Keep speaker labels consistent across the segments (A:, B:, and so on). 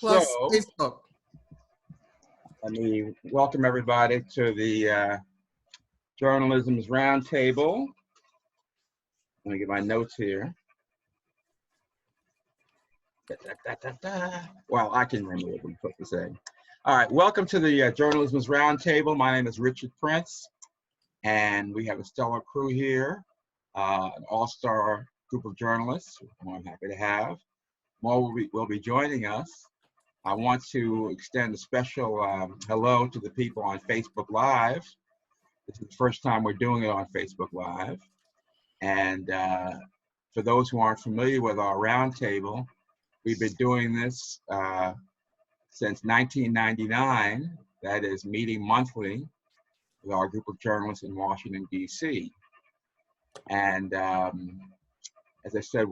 A: plus
B: So,
A: Facebook.
B: let me welcome everybody to the Journalism's Roundtable. Let me get my notes here. Well, I can remember what I'm supposed to say. All right, welcome to the Journalism's Roundtable. My name is Richard Prince, and we have a stellar crew here, an all-star group of journalists who I'm happy to have. More will be joining us. I want to extend a special hello to the people on Facebook Live. This is the first time we're doing it on Facebook Live. And for those who aren't familiar with our roundtable, we've been doing this since 1999. That is meeting monthly with our group of journalists in Washington, D.C. And as I said,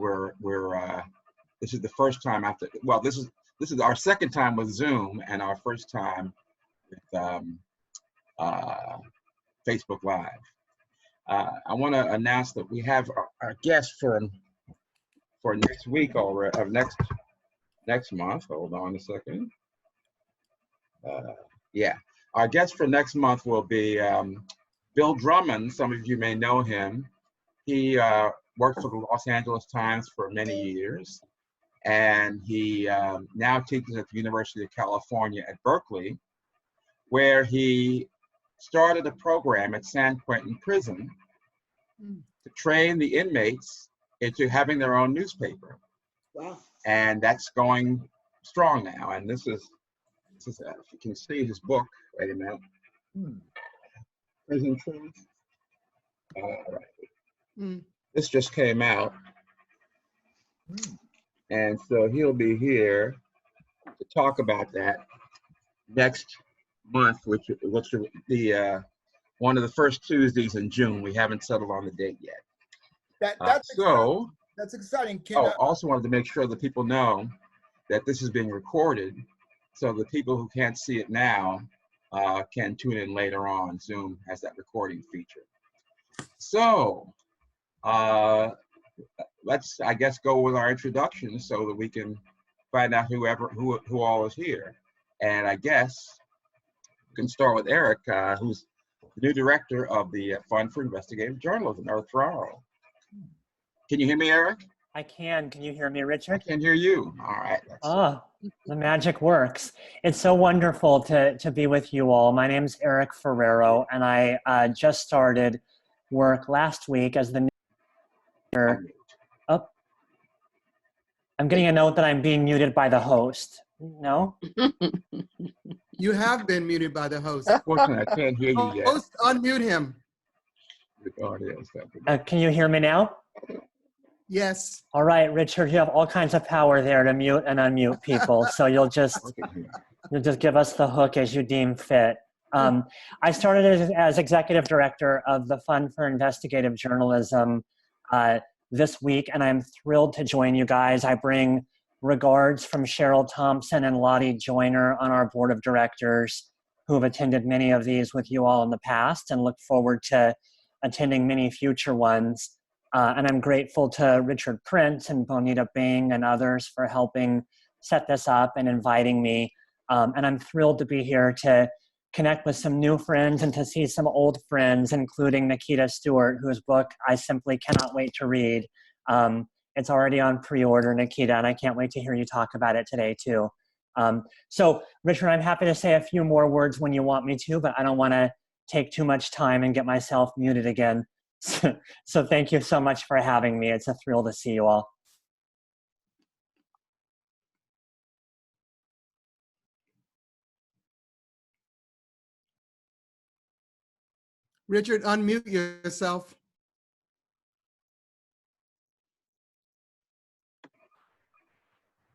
B: this is the first time after, well, this is our second time with Zoom and our first time with Facebook Live. I want to announce that we have our guest for next week already, next month. Hold on a second. Yeah, our guest for next month will be Bill Drummond. Some of you may know him. He worked for the Los Angeles Times for many years. And he now teaches at the University of California at Berkeley, where he started a program at San Quentin Prison to train the inmates into having their own newspaper.
C: Wow.
B: And that's going strong now. And this is if you can see his book, wait a minute. Prison Truth. All right. This just came out. And so he'll be here to talk about that next month, which will be one of the first Tuesdays in June. We haven't settled on the date yet.
A: That's exciting.
B: Also wanted to make sure that people know that this is being recorded, so the people who can't see it now can tune in later on. Zoom has that recording feature. So, let's, I guess, go with our introduction so that we can find out who all is here. And I guess we can start with Eric, who's the new director of the Fund for Investigative Journalism, Eric Ferraro. Can you hear me, Eric?
D: I can. Can you hear me, Richard?
B: I can hear you. All right.
D: Oh, the magic works. It's so wonderful to be with you all. My name's Eric Ferraro, and I just started work last week as the new Oh, I'm getting a note that I'm being muted by the host. No?
A: You have been muted by the host.
B: Unfortunately, I can't hear you yet.
A: Host, unmute him.
D: Can you hear me now?
A: Yes.
D: All right, Richard, you have all kinds of power there to mute and unmute people. So you'll just give us the hook as you deem fit. I started as executive director of the Fund for Investigative Journalism this week, and I'm thrilled to join you guys. I bring regards from Cheryl Thompson and Lottie Joyner on our board of directors, who have attended many of these with you all in the past, and look forward to attending many future ones. And I'm grateful to Richard Prince and Bonita Bing and others for helping set this up and inviting me. And I'm thrilled to be here to connect with some new friends and to see some old friends, including Nikita Stewart, whose book I simply cannot wait to read. It's already on pre-order, Nikita, and I can't wait to hear you talk about it today, too. So, Richard, I'm happy to say a few more words when you want me to, but I don't want to take too much time and get myself muted again. So thank you so much for having me. It's a thrill to see you all.
A: Richard, unmute yourself.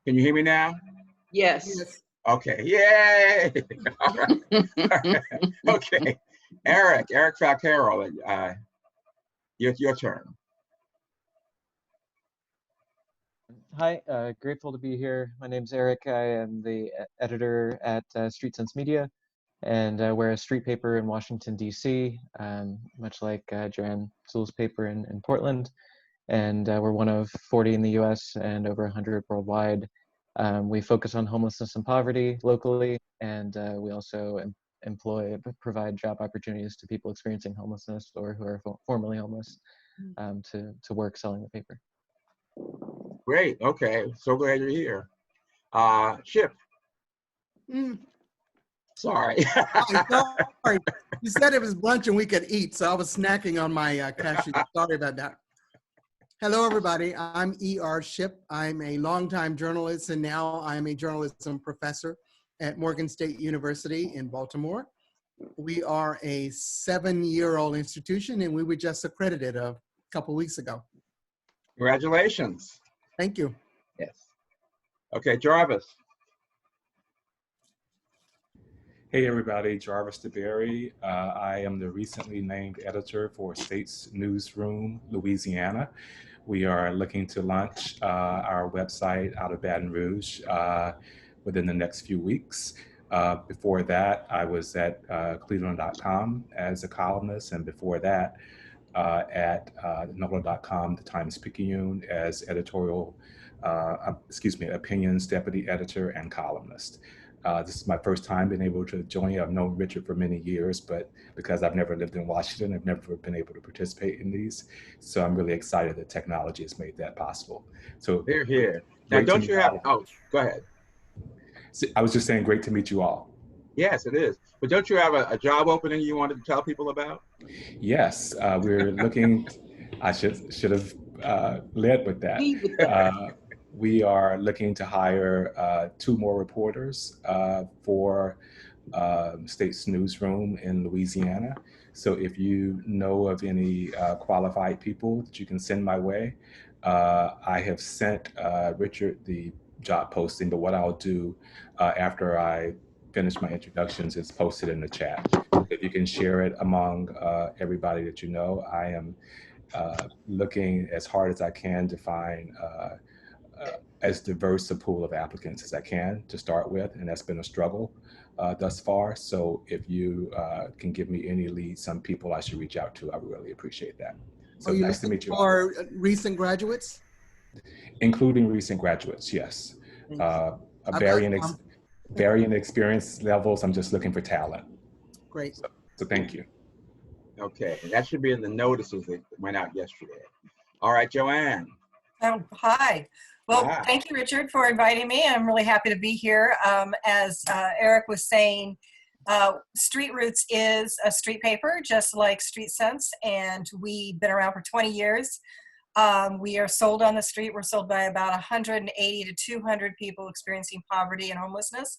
B: Can you hear me now?
C: Yes.
B: Okay, yay! All right. All right. Okay, Eric Falcaro, your turn.
E: Hi, grateful to be here. My name's Eric. I am the editor at Street Sense Media, and we're a street paper in Washington, D.C., much like Joanne Sewell's paper in Portland. And we're one of 40 in the U.S. and over 100 worldwide. We focus on homelessness and poverty locally, and we also provide job opportunities to people experiencing homelessness or who are formerly homeless to work selling the paper.
B: Great. Okay. So glad you're here. Chip. Sorry.
A: Sorry. You said it was lunch and we could eat, so I was snacking on my cashew. Sorry about that. Hello, everybody. I'm E.R. Ship. I'm a longtime journalist, and now I'm a journalism professor at Morgan State University in Baltimore. We are a 7-year-old institution, and we were just accredited a couple weeks ago.
B: Congratulations.
A: Thank you.
B: Yes. Okay, Jarvis.
F: Hey everybody, Jarvis DeBerry. I am the recently named editor for States Newsroom, Louisiana. We are looking to launch our website out of Baton Rouge within the next few weeks. Before that, I was at Cleveland.com as a columnist, and before that at NOLA.com, the Times-Picayune, as opinions deputy editor and columnist. This is my first time being able to join you. I've known Richard for many years, but because I've never lived in Washington, I've never been able to participate in these. So I'm really excited that technology has made that possible. So
B: They're here. Now, don't you have, oh, go ahead.
F: I was just saying, great to meet you all.
B: Yes, it is. But don't you have a job opening you wanted to tell people about?
F: Yes, we're looking, I should have led with that. We are looking to hire 2 more reporters for State's Newsroom in Louisiana. So if you know of any qualified people that you can send my way, I have sent Richard the job posting, but what I'll do after I finish my introductions is post it in the chat. If you can share it among everybody that you know. I am looking as hard as I can to find as diverse a pool of applicants as I can to start with, and that's been a struggle thus far. So if you can give me any leads, some people I should reach out to, I would really appreciate that. So nice to meet you all.
A: For recent graduates?
F: Including recent graduates, yes. Varying experience levels. I'm just looking for talent.
A: Great.
F: So thank you.
B: Okay, that should be in the notices that went out yesterday. All right, Joanne.
G: Oh, hi. Well,
B: Hi.
G: Thank you, Richard, for inviting me. I'm really happy to be here. As Eric was saying, Street Roots is a street paper, just like Street Sense, and we've been around for 20 years. We are sold on the street. We're sold by about 180 to 200 people experiencing poverty and homelessness.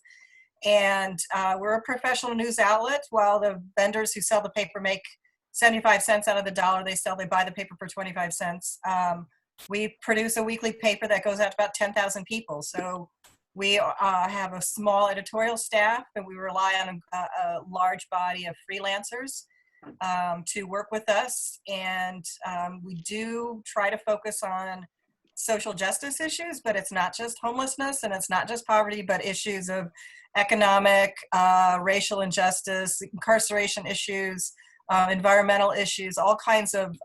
G: And we're a professional news outlet, while the vendors who sell the paper make 75 cents out of the dollar they sell. They buy the paper for 25 cents. We produce a weekly paper that goes out to about 10,000 people. So we have a small editorial staff, and we rely on a large body of freelancers to work with us. And we do try to focus on social justice issues, but it's not just homelessness and it's not just poverty, but issues of economic, racial injustice, incarceration issues, environmental issues, all kinds of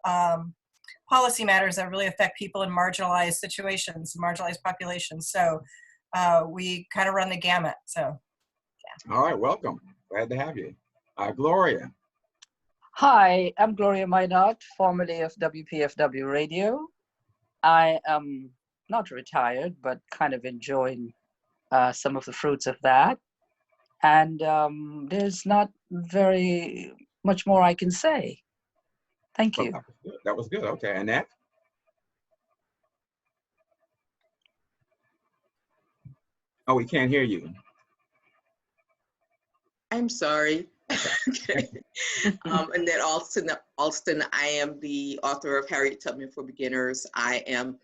G: policy matters that really affect people in marginalized situations, marginalized populations. So we kind of run the gamut. So, yeah.
B: All right, welcome. Glad to have you. Gloria.
H: Hi, I'm Gloria Maynard, formerly of WPFW Radio. I am not retired, but kind of enjoying some of the fruits of that. And there's not very much more I can say. Thank you.
B: Well, that was good. Okay, Annette? Oh, we can't hear you.
C: I'm sorry. Okay. Annette Alston, I am the author of Harriet Tubman for Beginners. I am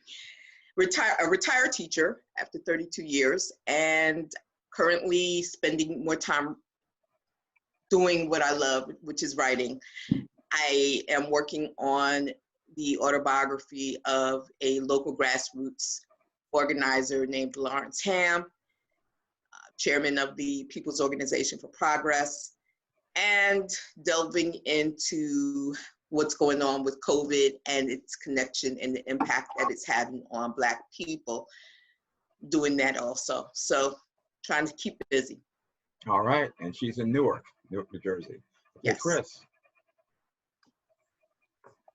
C: a retired teacher after 32 years and currently spending more time doing what I love, which is writing. I am working on the autobiography of a local grassroots organizer named Lawrence Ham, chairman of the People's Organization for Progress, and delving into what's going on with COVID and its connection and the impact that it's having on Black people. doing that also. So trying to keep busy.
B: All right, and she's in Newark, New Jersey. Okay,
C: Yes.
B: Chris,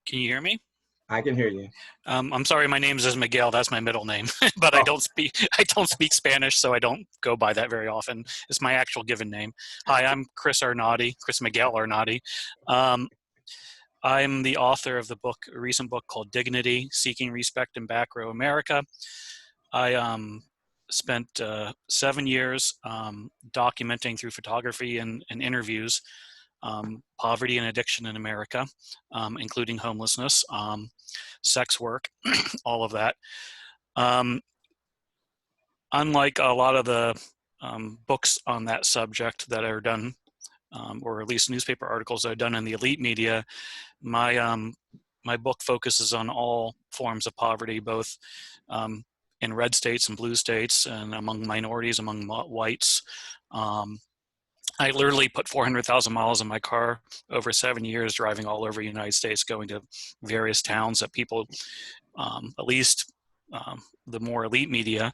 I: Can you hear me?
B: I can hear you.
I: I'm sorry, my name is Miguel. That's my middle name, but I don't speak Spanish, so I don't go by that very often. It's my actual given name. Hi, I'm Chris Miguel Arnaudy. I'm the author of a recent book called Dignity: Seeking Respect in Back Row America. I spent 7 years documenting through photography and interviews poverty and addiction in America, including homelessness, sex work, all of that. Unlike a lot of the books on that subject that are done, or at least newspaper articles that are done in the elite media, my book focuses on all forms of poverty, both in red states and blue states, and among minorities, among whites. I literally put 400,000 miles in my car over 7 years, driving all over the United States, going to various towns that people, at least the more elite media,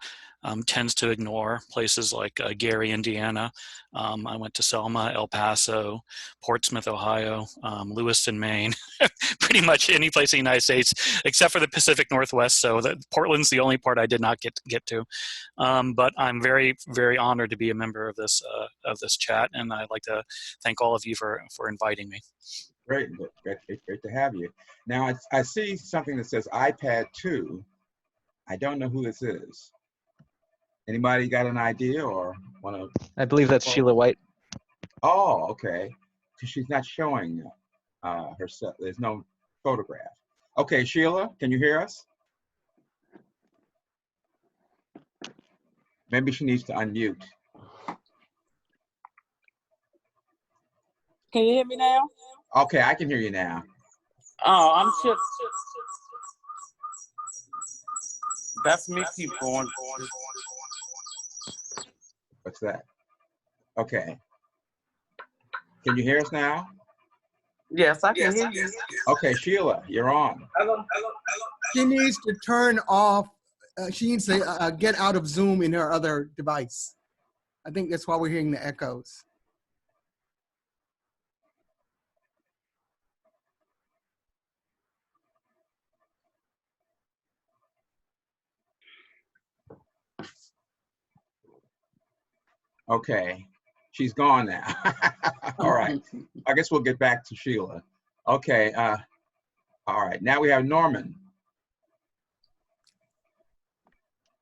I: tends to ignore. Places like Gary, Indiana. I went to Selma, El Paso, Portsmouth, Ohio, Lewiston, Maine, pretty much any place in the United States, except for the Pacific Northwest. So Portland's the only part I did not get to. But I'm very, very honored to be a member of this chat, and I'd like to thank all of you for inviting me.
B: Great to have you. Now, I see something that says iPad 2. I don't know who this is. Anybody got an idea or want to?
E: I believe that's Sheila White.
B: Oh, okay. Because she's not showing herself. There's no photograph. Okay, Sheila, can you hear us? Maybe she needs to unmute.
J: Can you hear me now?
B: Okay, I can hear you now.
J: Oh, I'm sure. That's me. Keep going.
B: What's that? Okay. Can you hear us now?
J: Yes, I can hear you.
B: Okay, Sheila, you're on.
J: Hello.
A: She needs to turn off, she needs to get out of Zoom in her other device. I think that's why we're hearing the echoes.
B: Okay, she's gone now. All right, I guess we'll get back to Sheila. Okay, all right, now we have Norman.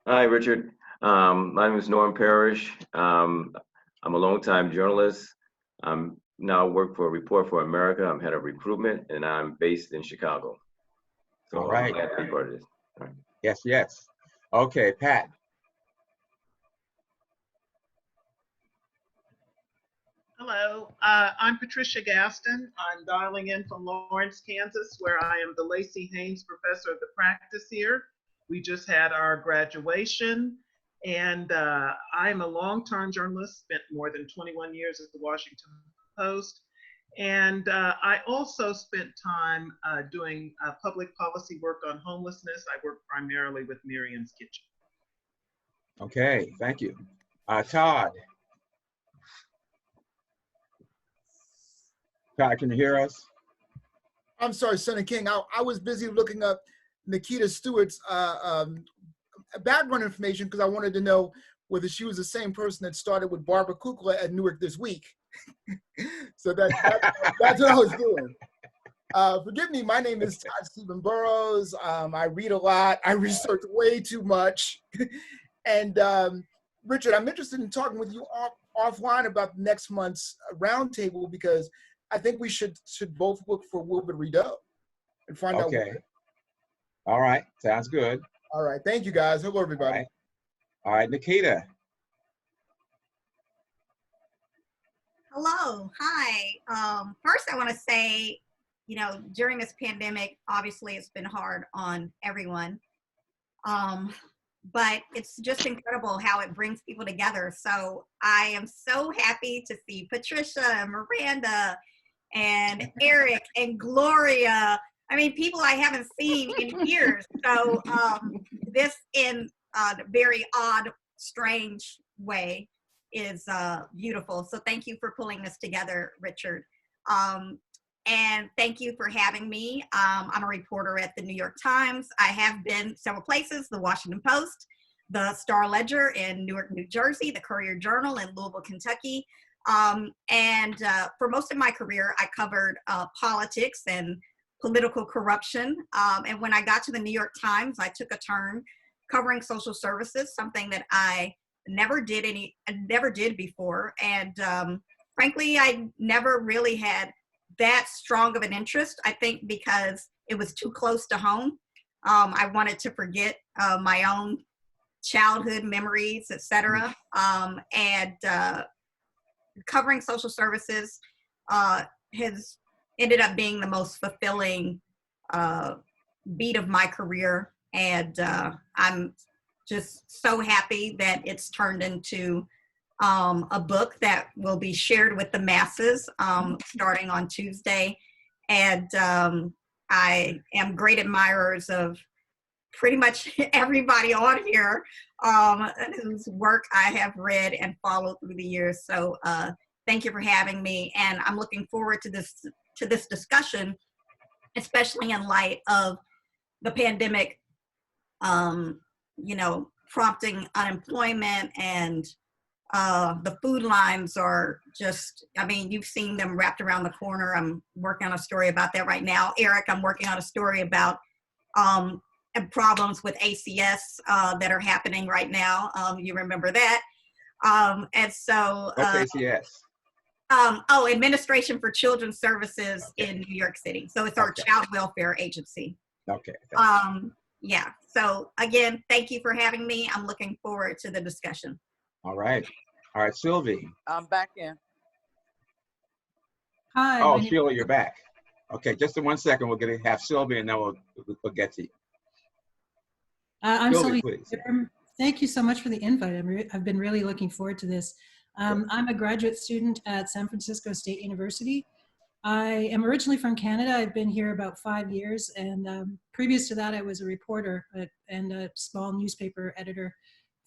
K: Hi, Richard. My name is Norm Parrish. I'm a longtime journalist. I'm now work for Report for America. I'm head of recruitment, and I'm based in Chicago. So
B: All right.
K: I'm glad to be part of this. All right.
B: Yes, yes. Okay, Pat.
L: Hello, I'm Patricia Gaston. I'm dialing in from Lawrence, Kansas, where I am the Lacey Haynes Professor of the Practice here. We just had our graduation, and I'm a long-term journalist, spent more than 21 years at the Washington Post. And I also spent time doing public policy work on homelessness. I work primarily with Miriam's Kitchen.
B: Okay, thank you. Todd. Todd, can you hear us?
M: I'm sorry, Senator King. I was busy looking up Nikita Stewart's background information because I wanted to know whether she was the same person that started with Barbara Kukla at Newark This Week. So that's what I was doing. Forgive me, my name is Todd Stephen Burrows. I read a lot. I research way too much. And Richard, I'm interested in talking with you offline about next month's roundtable because I think we should both look for Wilbur Rideau and find out.
B: Okay. All right. Sounds good.
M: All right. Thank you, guys. Hello, everybody.
B: All right, Nikita.
N: Hello. Hi. First, I want to say, during this pandemic, obviously it's been hard on everyone. But it's just incredible how it brings people together. So I am so happy to see Patricia and Miranda and Eric and Gloria. I mean, people I haven't seen in years. So this in a very odd, strange way is beautiful. So thank you for pulling this together, Richard. And thank you for having me. I'm a reporter at the New York Times. I have been several places, the Washington Post, the Star Ledger in Newark, New Jersey, the Courier Journal in Louisville, Kentucky. And for most of my career, I covered politics and political corruption. And when I got to the New York Times, I took a turn covering social services, something that I never did before. And frankly, I never really had that strong of an interest, I think because it was too close to home. I wanted to forget my own childhood memories, etc. And covering social services has ended up being the most fulfilling beat of my career. And I'm just so happy that it's turned into a book that will be shared with the masses starting on Tuesday. And I am great admirers of pretty much everybody on here whose work I have read and followed through the years. So thank you for having me. And I'm looking forward to this discussion, especially in light of the pandemic, you know, prompting unemployment, and the food lines are just, I mean, you've seen them wrapped around the corner. I'm working on a story about that right now. Eric, I'm working on a story about problems with ACS that are happening right now. You remember that. And so-
B: What's ACS?
N: Administration for Children's Services in New York City. So it's our child welfare agency.
B: Okay.
N: Yeah, so again, thank you for having me. I'm looking forward to the discussion.
B: All right. All right, Sylvie.
J: I'm back in.
O: Hi.
B: Oh, Sheila, you're back. Okay, just in 1 second, we're going to have Sylvie, and then we'll get to you.
O: I'm Sylvie.
B: Please.
O: Thank you so much for the invite. I've been really looking forward to this. I'm a graduate student at San Francisco State University. I am originally from Canada. I've been here about 5 years, and previous to that, I was a reporter and a small newspaper editor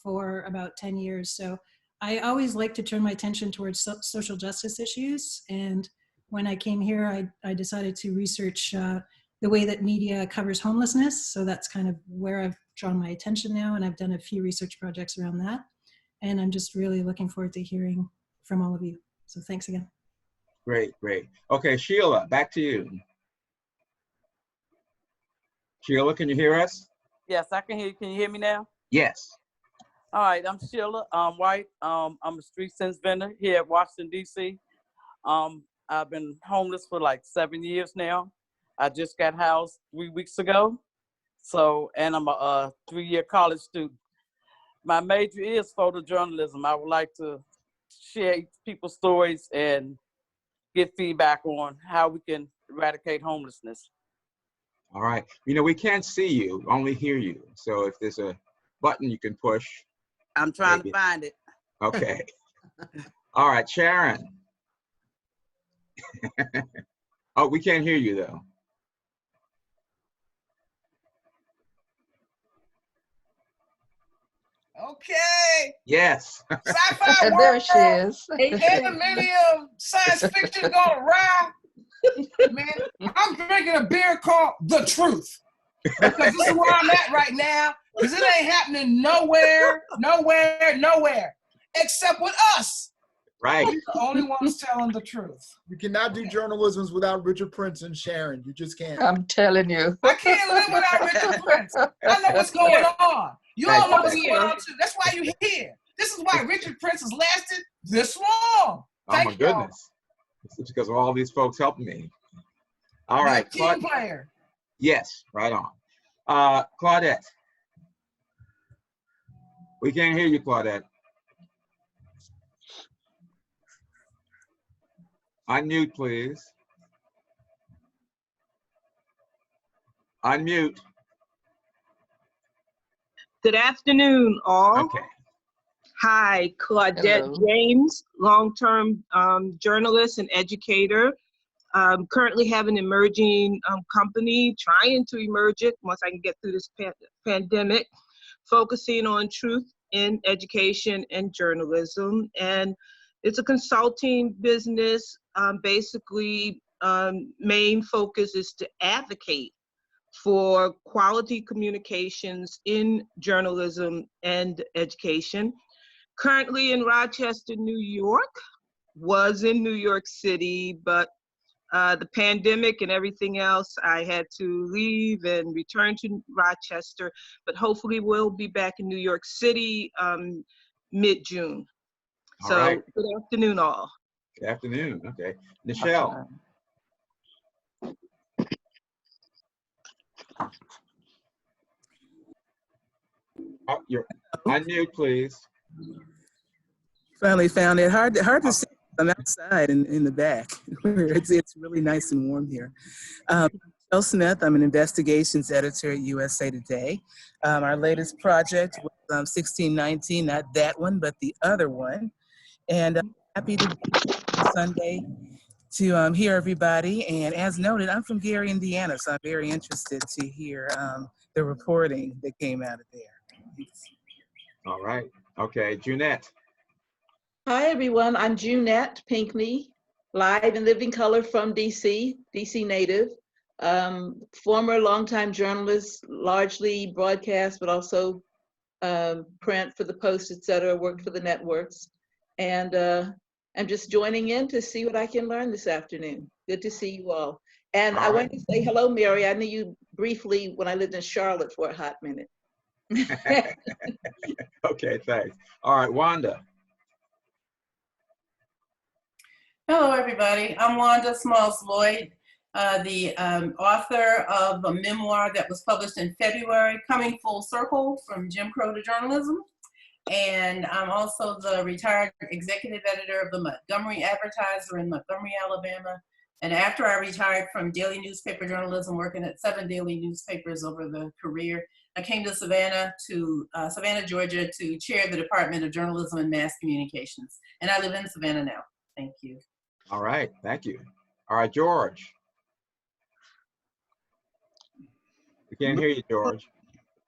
O: for about 10 years. So I always like to turn my attention towards social justice issues. And when I came here, I decided to research the way that media covers homelessness. So that's kind of where I've drawn my attention now, and I've done a few research projects around that. And I'm just really looking forward to hearing from all of you. So thanks again.
B: Great, great. Okay, Sheila, back to you. Sheila, can you hear us?
J: Yes, I can hear you. Can you hear me now?
B: Yes.
J: All right, I'm Sheila White. I'm a street sense vendor here at Washington, D.C. I've been homeless for like 7 years now. I just got housed 3 weeks ago. So, and I'm a 3-year college student. My major is photojournalism. I would like to share people's stories and get feedback on how we can eradicate homelessness.
B: All right. You know, we can't see you, only hear you. So if there's a button you can push.
J: I'm trying to find it.
B: Okay. All right, Sharon. Oh, we can't hear you though.
P: Okay.
B: Yes.
P: Sci-fi world.
H: There she is.
P: Millennium science fiction gonna ride. Man, I'm drinking a beer called The Truth. Because this is where I'm at right now. Because it ain't happening nowhere, except with us.
B: Right.
P: We're the only ones telling the truth.
M: You cannot do journalisms without Richard Prince and Sharon. You just can't.
H: I'm telling you.
P: I can't live without Richard Prince. I know what's going on. You all know what's going on too. That's why you're here. This is why Richard Prince has lasted this long.
B: Oh my goodness. It's because of all these folks helping me. All right.
P: Team player.
B: Yes, right on. Claudette. We can't hear you, Claudette. Unmute, please. Unmute.
Q: Good afternoon, all.
B: Okay.
Q: Hi, Claudette
H: Hello.
Q: James, long-term journalist and educator. Currently have an emerging company, trying to emerge it once I can get through this pandemic, focusing on truth in education and journalism. And it's a consulting business. Basically, main focus is to advocate for quality communications in journalism and education. Currently in Rochester, New York, was in New York City, but the pandemic and everything else, I had to leave and return to Rochester, but hopefully we'll be back in New York City mid-June.
B: All
Q: So
B: right.
Q: good afternoon, all.
B: Good afternoon. Okay. Nichelle. You're unmute, please.
R: Finally found it. Hard to see. I'm outside in the back. It's really nice and warm here. Michelle Smith, I'm an investigations editor at USA Today. Our latest project was 1619, not that one, but the other one. And I'm happy to be here Sunday to hear everybody. And as noted, I'm from Gary, Indiana, so I'm very interested to hear the reporting that came out of there. Thanks.
B: All right. Okay, Junette.
S: Hi, everyone. I'm Junette Pinckney, live and living color from DC native, former longtime journalist, largely broadcast, but also print for the Post, etc., worked for the networks. And I'm just joining in to see what I can learn this afternoon. Good to see you all. And I want to say hello, Mary. I knew you briefly when I lived in Charlotte for a hot minute.
B: Okay, thanks. All right, Wanda.
T: Hello, everybody. I'm Wanda Smalls-Lloyd, the author of a memoir that was published in February, Coming Full Circle, From Jim Crow to Journalism. And I'm also the retired executive editor of the Montgomery Advertiser in Montgomery, Alabama. And after I retired from daily newspaper journalism, working at 7 daily newspapers over the career, I came to Savannah, Georgia, to chair the Department of Journalism and Mass Communications. And I live in Savannah now. Thank you.
B: All right, thank you. All right, George. We can't hear you, George.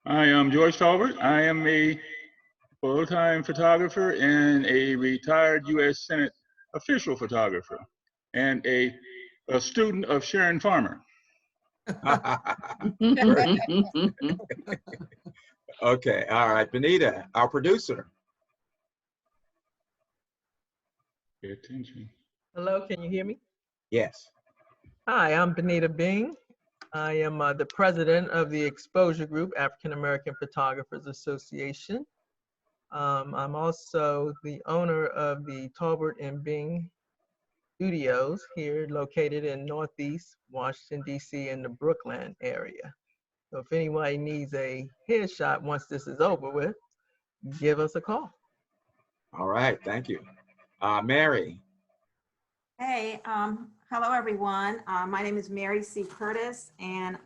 U: Hi, I'm George Talbert. I am a full-time photographer and a retired U.S. Senate official photographer and a student of Sharon Farmer.
B: Okay, all right, Benita, our producer.
U: Pay attention.
V: Hello, can you hear me?
B: Yes.
V: Hi, I'm Benita Bing. I am the president of the Exposure Group, African American Photographers Association. I'm also the owner of the Talbert and Bing Studios here located in Northeast Washington, D.C. in the Brookland area. So if anybody needs a headshot once this is over with, give us a call.
B: All right, thank you. Mary.
W: Hey, hello everyone. My name is Mary C. Curtis, and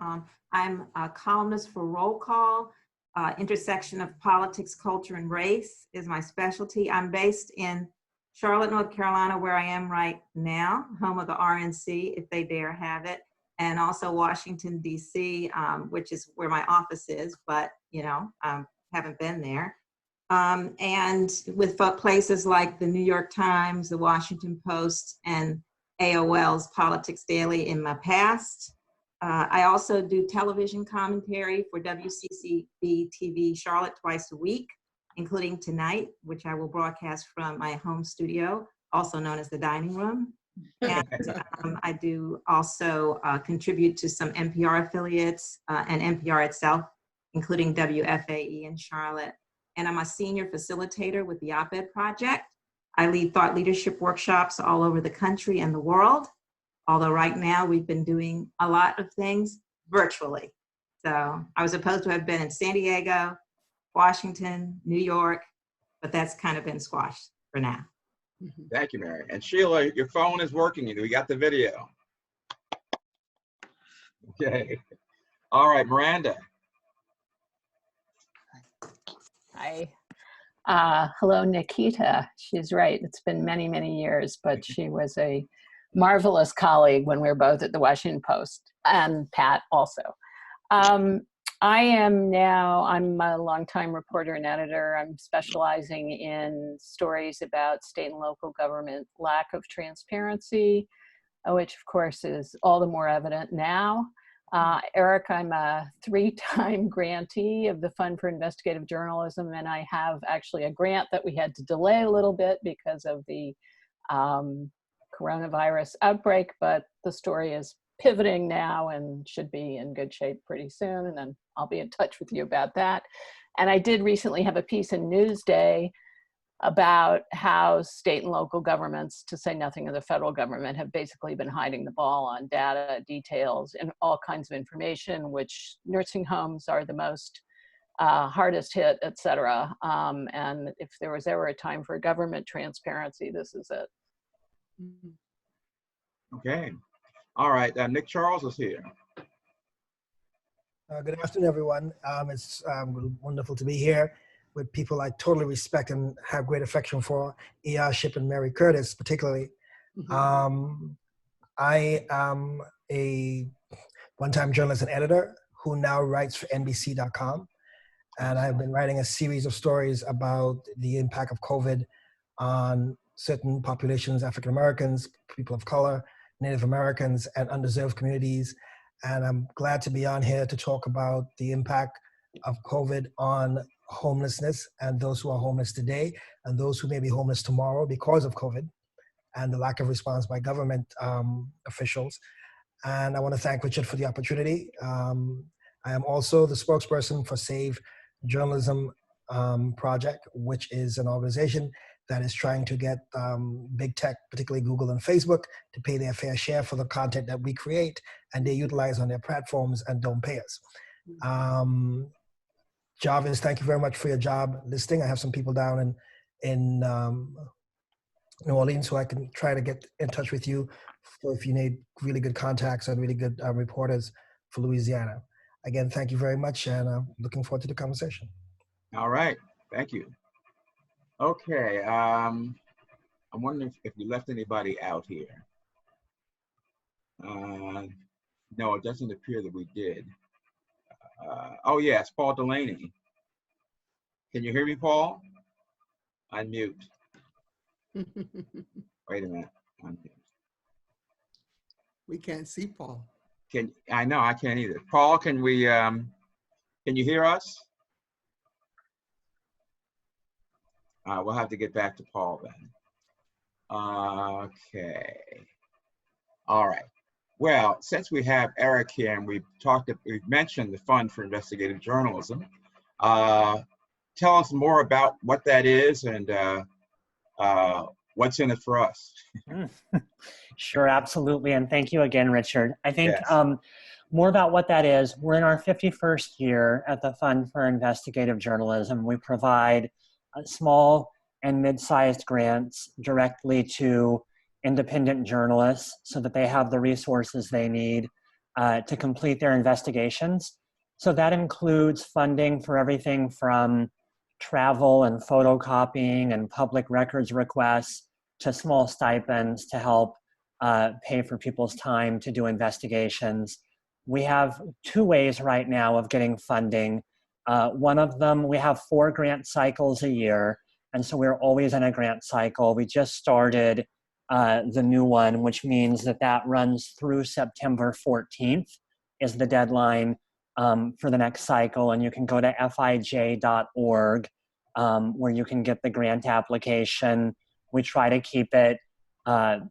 W: I'm a columnist for Roll Call. Intersection of politics, culture, and race is my specialty. I'm based in Charlotte, North Carolina, where I am right now, home of the RNC, if they dare have it, and also Washington, D.C., which is where my office is, but, you know, haven't been there. And with places like the New York Times, the Washington Post, and AOL's Politics Daily in my past. I also do television commentary for WCCB TV Charlotte twice a week, including tonight, which I will broadcast from my home studio, also known as the dining room. And I do also contribute to some NPR affiliates and NPR itself, including WFAE in Charlotte. And I'm a senior facilitator with the Op-Ed Project. I lead thought leadership workshops all over the country and the world, although right now we've been doing a lot of things virtually. So I was supposed to have been in San Diego, Washington, New York, but that's kind of been squashed for now.
B: Thank you, Mary. And Sheila, your phone is working. We got the video. Okay. All right, Miranda.
X: Hi. Hello, Nikita. She's right. It's been many, many years, but she was a marvelous colleague when we were both at the Washington Post, and Pat also. I'm a longtime reporter and editor. I'm specializing in stories about state and local government lack of transparency, which of course is all the more evident now. Eric, I'm a 3-time grantee of the Fund for Investigative Journalism, and I have actually a grant that we had to delay a little bit because of the coronavirus outbreak, but the story is pivoting now and should be in good shape pretty soon, and then I'll be in touch with you about that. And I did recently have a piece in Newsday about how state and local governments, to say nothing of the federal government, have basically been hiding the ball on data, details, and all kinds of information, which nursing homes are the most hardest hit, et cetera. And if there was ever a time for government transparency, this is it.
B: Okay. All right. Nick Charles is here.
C: Good afternoon, everyone. It's wonderful to be here with people I totally respect and have great affection for, E.R. Ship and Mary Curtis, particularly. I am a one-time journalist and editor who now writes for NBC.com. And I've been writing a series of stories about the impact of COVID on certain populations, African Americans, people of color, Native Americans, and underserved communities. And I'm glad to be on here to talk about the impact of COVID on homelessness and those who are homeless today and those who may be homeless tomorrow because of COVID and the lack of response by government officials. And I want to thank Richard for the opportunity. I am also the spokesperson for Save Journalism Project, which is an organization that is trying to get big tech, particularly Google and Facebook, to pay their fair share for the content that we create and they utilize on their platforms and don't pay us. Jarvis, thank you very much for your job listing. I have some people down in New Orleans who I can try to get in touch with you for if you need really good contacts and really good reporters for Louisiana. Again, thank you very much, and I'm looking forward to the conversation.
B: All right. Thank you. Okay. I'm wondering if we left anybody out here. No, it doesn't appear that we did. Oh, yes, Paul Delaney. Can you hear me, Paul? Unmute. Wait a minute. Unmute.
A: We can't see Paul.
B: I know, I can't either. Paul, can you hear us? We'll have to get back to Paul then. Okay. All right. Well, since we have Eric here and we've mentioned the Fund for Investigative Journalism, tell us more about what that is and what's in it for us.
D: Sure, absolutely. And thank you again, Richard. I think
B: Yes.
D: More about what that is. We're in our 51st year at the Fund for Investigative Journalism. We provide small and mid-sized grants directly to independent journalists so that they have the resources they need to complete their investigations. So that includes funding for everything from travel and photocopying and public records requests to small stipends to help pay for people's time to do investigations. We have 2 ways right now of getting funding. One of them, we have 4 grant cycles a year, and so we're always in a grant cycle. We just started the new one, which means that runs through September 14th is the deadline for the next cycle, and you can go to fij.org where you can get the grant application. We try to keep it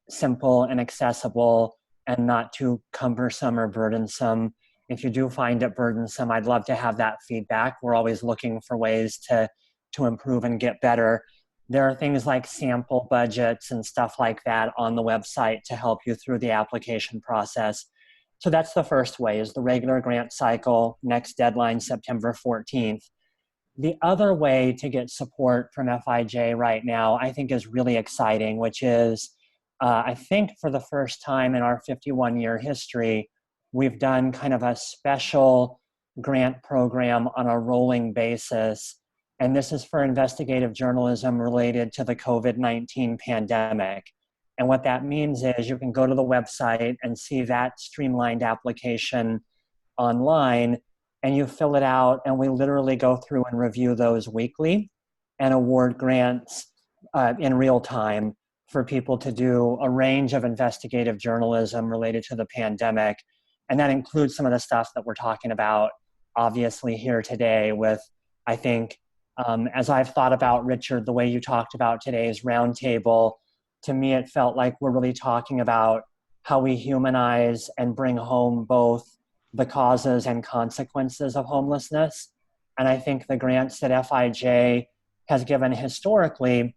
D: simple and accessible and not too cumbersome or burdensome. If you do find it burdensome, I'd love to have that feedback. We're always looking for ways to improve and get better. There are things like sample budgets and stuff like that on the website to help you through the application process. So that's the first way, is the regular grant cycle, next deadline, September 14th. The other way to get support from FIJ right now, I think is really exciting, which is, I think for the first time in our 51-year history, we've done kind of a special grant program on a rolling basis. And this is for investigative journalism related to the COVID-19 pandemic. And what that means is you can go to the website and see that streamlined application online. and you fill it out, and we literally go through and review those weekly and award grants in real time for people to do a range of investigative journalism related to the pandemic. And that includes some of the stuff that we're talking about, obviously, here today with, I think, as I've thought about, Richard, the way you talked about today's roundtable, to me, it felt like we're really talking about how we humanize and bring home both the causes and consequences of homelessness. And I think the grants that FIJ has given historically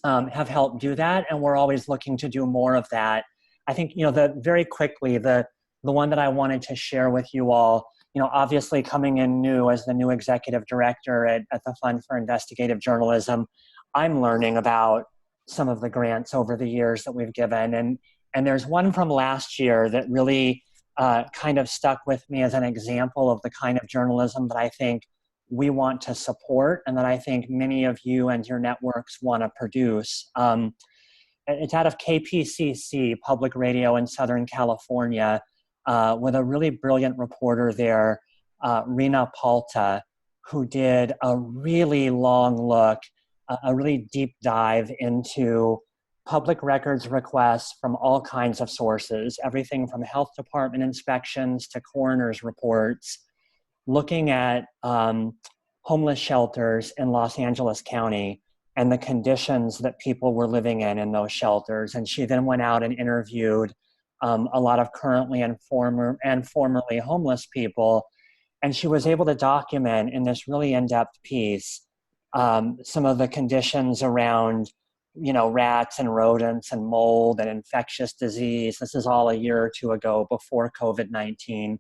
D: have helped do that, and we're always looking to do more of that. I think, very quickly, the one that I wanted to share with you all, obviously coming in new as the new executive director at the Fund for Investigative Journalism, I'm learning about some of the grants over the years that we've given. And there's one from last year that really kind of stuck with me as an example of the kind of journalism that I think we want to support and that I think many of you and your networks want to produce. It's out of KPCC, Public Radio in Southern California, with a really brilliant reporter there, Rina Palta, who did a really long look, a really deep dive into public records requests from all kinds of sources, everything from health department inspections to coroner's reports, looking at homeless shelters in Los Angeles County and the conditions that people were living in those shelters. And she then went out and interviewed a lot of currently and formerly homeless people. And she was able to document in this really in-depth piece some of the conditions around, rats and rodents and mold and infectious disease. This is all a year or two ago before COVID-19,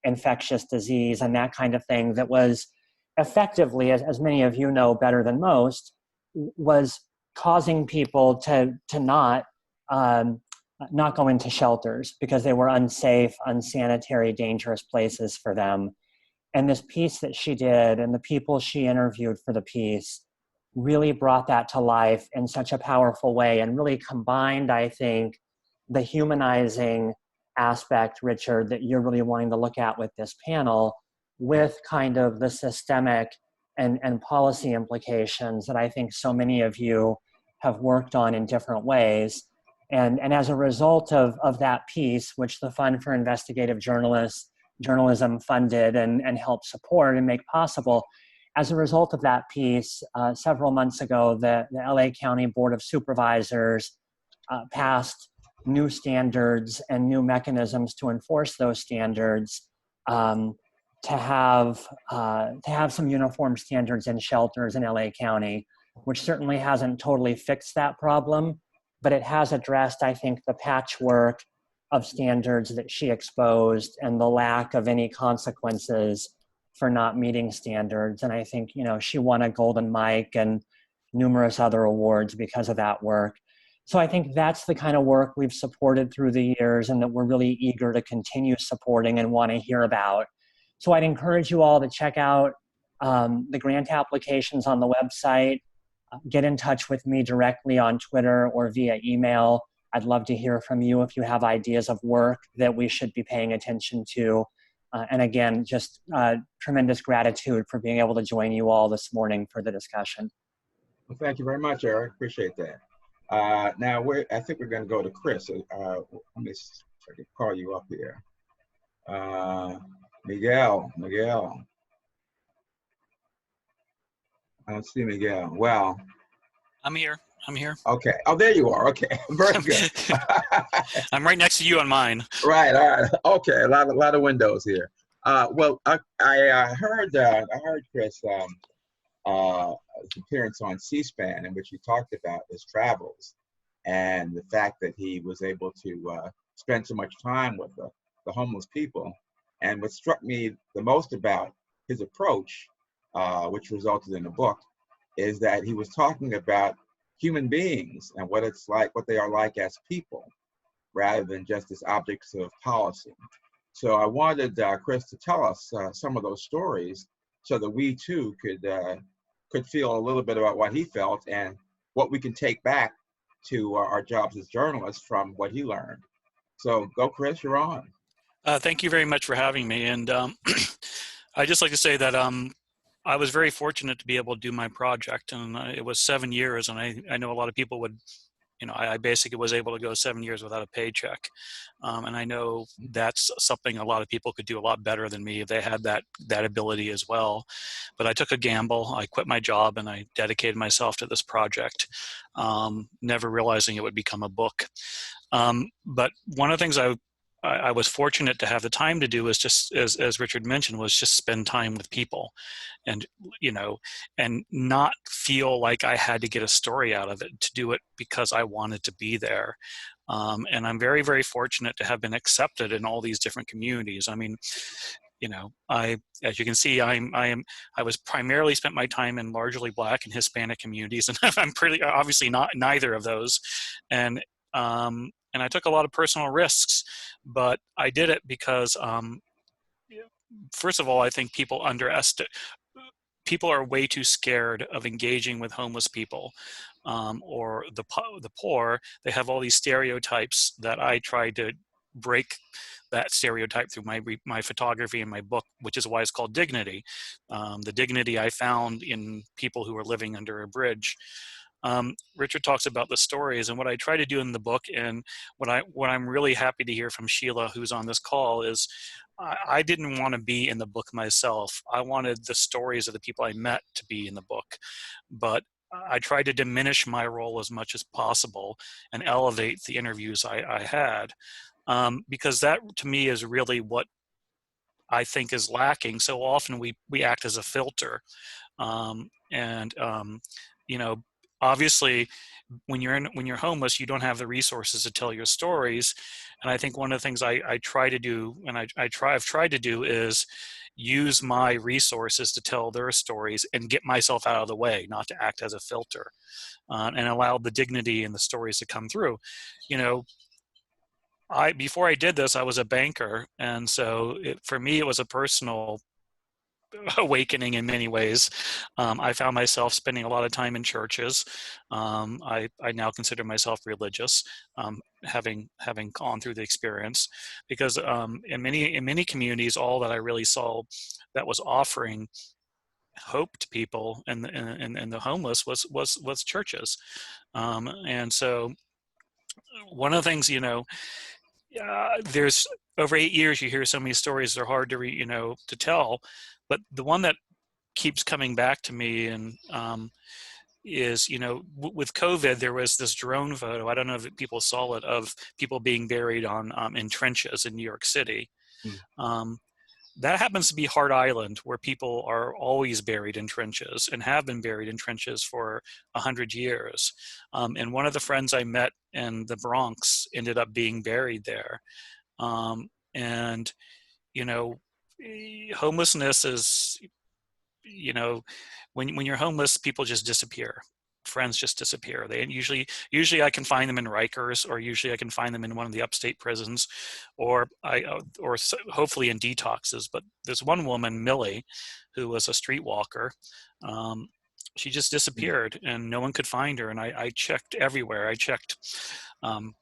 D: infectious disease and that kind of thing that was effectively, as many of you know better than most, was causing people to not go into shelters because they were unsafe, unsanitary, dangerous places for them. And this piece that she did and the people she interviewed for the piece really brought that to life in such a powerful way and really combined, I think, the humanizing aspect, Richard, that you're really wanting to look at with this panel with kind of the systemic and policy implications that I think so many of you have worked on in different ways. And as a result of that piece, which the Fund for Investigative Journalism funded and helped support and make possible, as a result of that piece, several months ago, the LA County Board of Supervisors passed new standards and new mechanisms to enforce those standards, to have some uniform standards in shelters in LA County, which certainly hasn't totally fixed that problem, but it has addressed, I think, the patchwork of standards that she exposed and the lack of any consequences for not meeting standards. And I think, she won a Golden Mike and numerous other awards because of that work. So I think that's the kind of work we've supported through the years and that we're really eager to continue supporting and want to hear about. So I'd encourage you all to check out the grant applications on the website, get in touch with me directly on Twitter or via email. I'd love to hear from you if you have ideas of work that we should be paying attention to. And again, just tremendous gratitude for being able to join you all this morning for the discussion.
B: Well, thank you very much, Eric. Appreciate that. Now, I think we're going to go to Chris. Let me see if I can call you up here. Miguel. I don't see Miguel. Well,
E: I'm here.
B: Okay. Oh, there you are. Okay. Very good.
E: I'm right next to you on mine.
B: Right. All right. Okay. A lot of windows here. Well, I heard Chris appearance on C-SPAN in which he talked about his travels and the fact that he was able to spend so much time with the homeless people. And what struck me the most about his approach, which resulted in a book, is that he was talking about human beings and what they are like as people, rather than just as objects of policy. So I wanted Chris to tell us some of those stories so that we too could feel a little bit about what he felt and what we can take back to our jobs as journalists from what he learned. So go, Chris, you're on.
E: Thank you very much for having me. And I just like to say that I was very fortunate to be able to do my project, and it was 7 years, and I know a lot of people would, you know, I basically was able to go 7 years without a paycheck, and I know that's something a lot of people could do a lot better than me if they had that ability as well. But I took a gamble. I quit my job and I dedicated myself to this project, never realizing it would become a book. But one of the things I was fortunate to have the time to do is just, as Richard mentioned, was just spend time with people, and, you know, and not feel like I had to get a story out of it, to do it because I wanted to be there. And I'm very, very fortunate to have been accepted in all these different communities. I mean, you know, as you can see, I was primarily spent my time in largely Black and Hispanic communities, and I'm pretty obviously not neither of those, and I took a lot of personal risks, but I did it because, first of all, I think people people are way too scared of engaging with homeless people, or the poor. They have all these stereotypes that I tried to break that stereotype through my photography and my book, which is why it's called Dignity. The dignity I found in people who are living under a bridge. Richard talks about the stories, and what I try to do in the book, and what I'm really happy to hear from Sheila, who's on this call, is I didn't want to be in the book myself. I wanted the stories of the people I met to be in the book, but I tried to diminish my role as much as possible and elevate the interviews I had, because that to me is really what I think is lacking. So often we act as a filter, and you know, obviously when you're homeless, you don't have the resources to tell your stories. And I think one of the things I try to do, and I've tried to do, is use my resources to tell their stories and get myself out of the way, not to act as a filter, and allow the dignity and the stories to come through. You know, before I did this, I was a banker, and so for me, it was a personal awakening in many ways. I found myself spending a lot of time in churches. I now consider myself religious, having gone through the experience, because in many communities, all that I really saw that was offering hope to people and the homeless was churches. And so one of the things, you know, there's over 8 years, you hear so many stories, they're hard to to tell, but the one that keeps coming back to me and is, you know, with COVID, there was this drone photo. I don't know if people saw it, of people being buried in trenches in New York City. That happens to be Hart Island, where people are always buried in trenches and have been buried in trenches for 100 years. And one of the friends I met in the Bronx ended up being buried there. And, you know, homelessness is, you know, when you're homeless, people just disappear. Friends just disappear. They usually I can find them in Rikers, or usually I can find them in one of the upstate prisons, or hopefully in detoxes. But there's one woman, Millie, who was a streetwalker. She just disappeared, and no one could find her. And I checked everywhere. I checked, you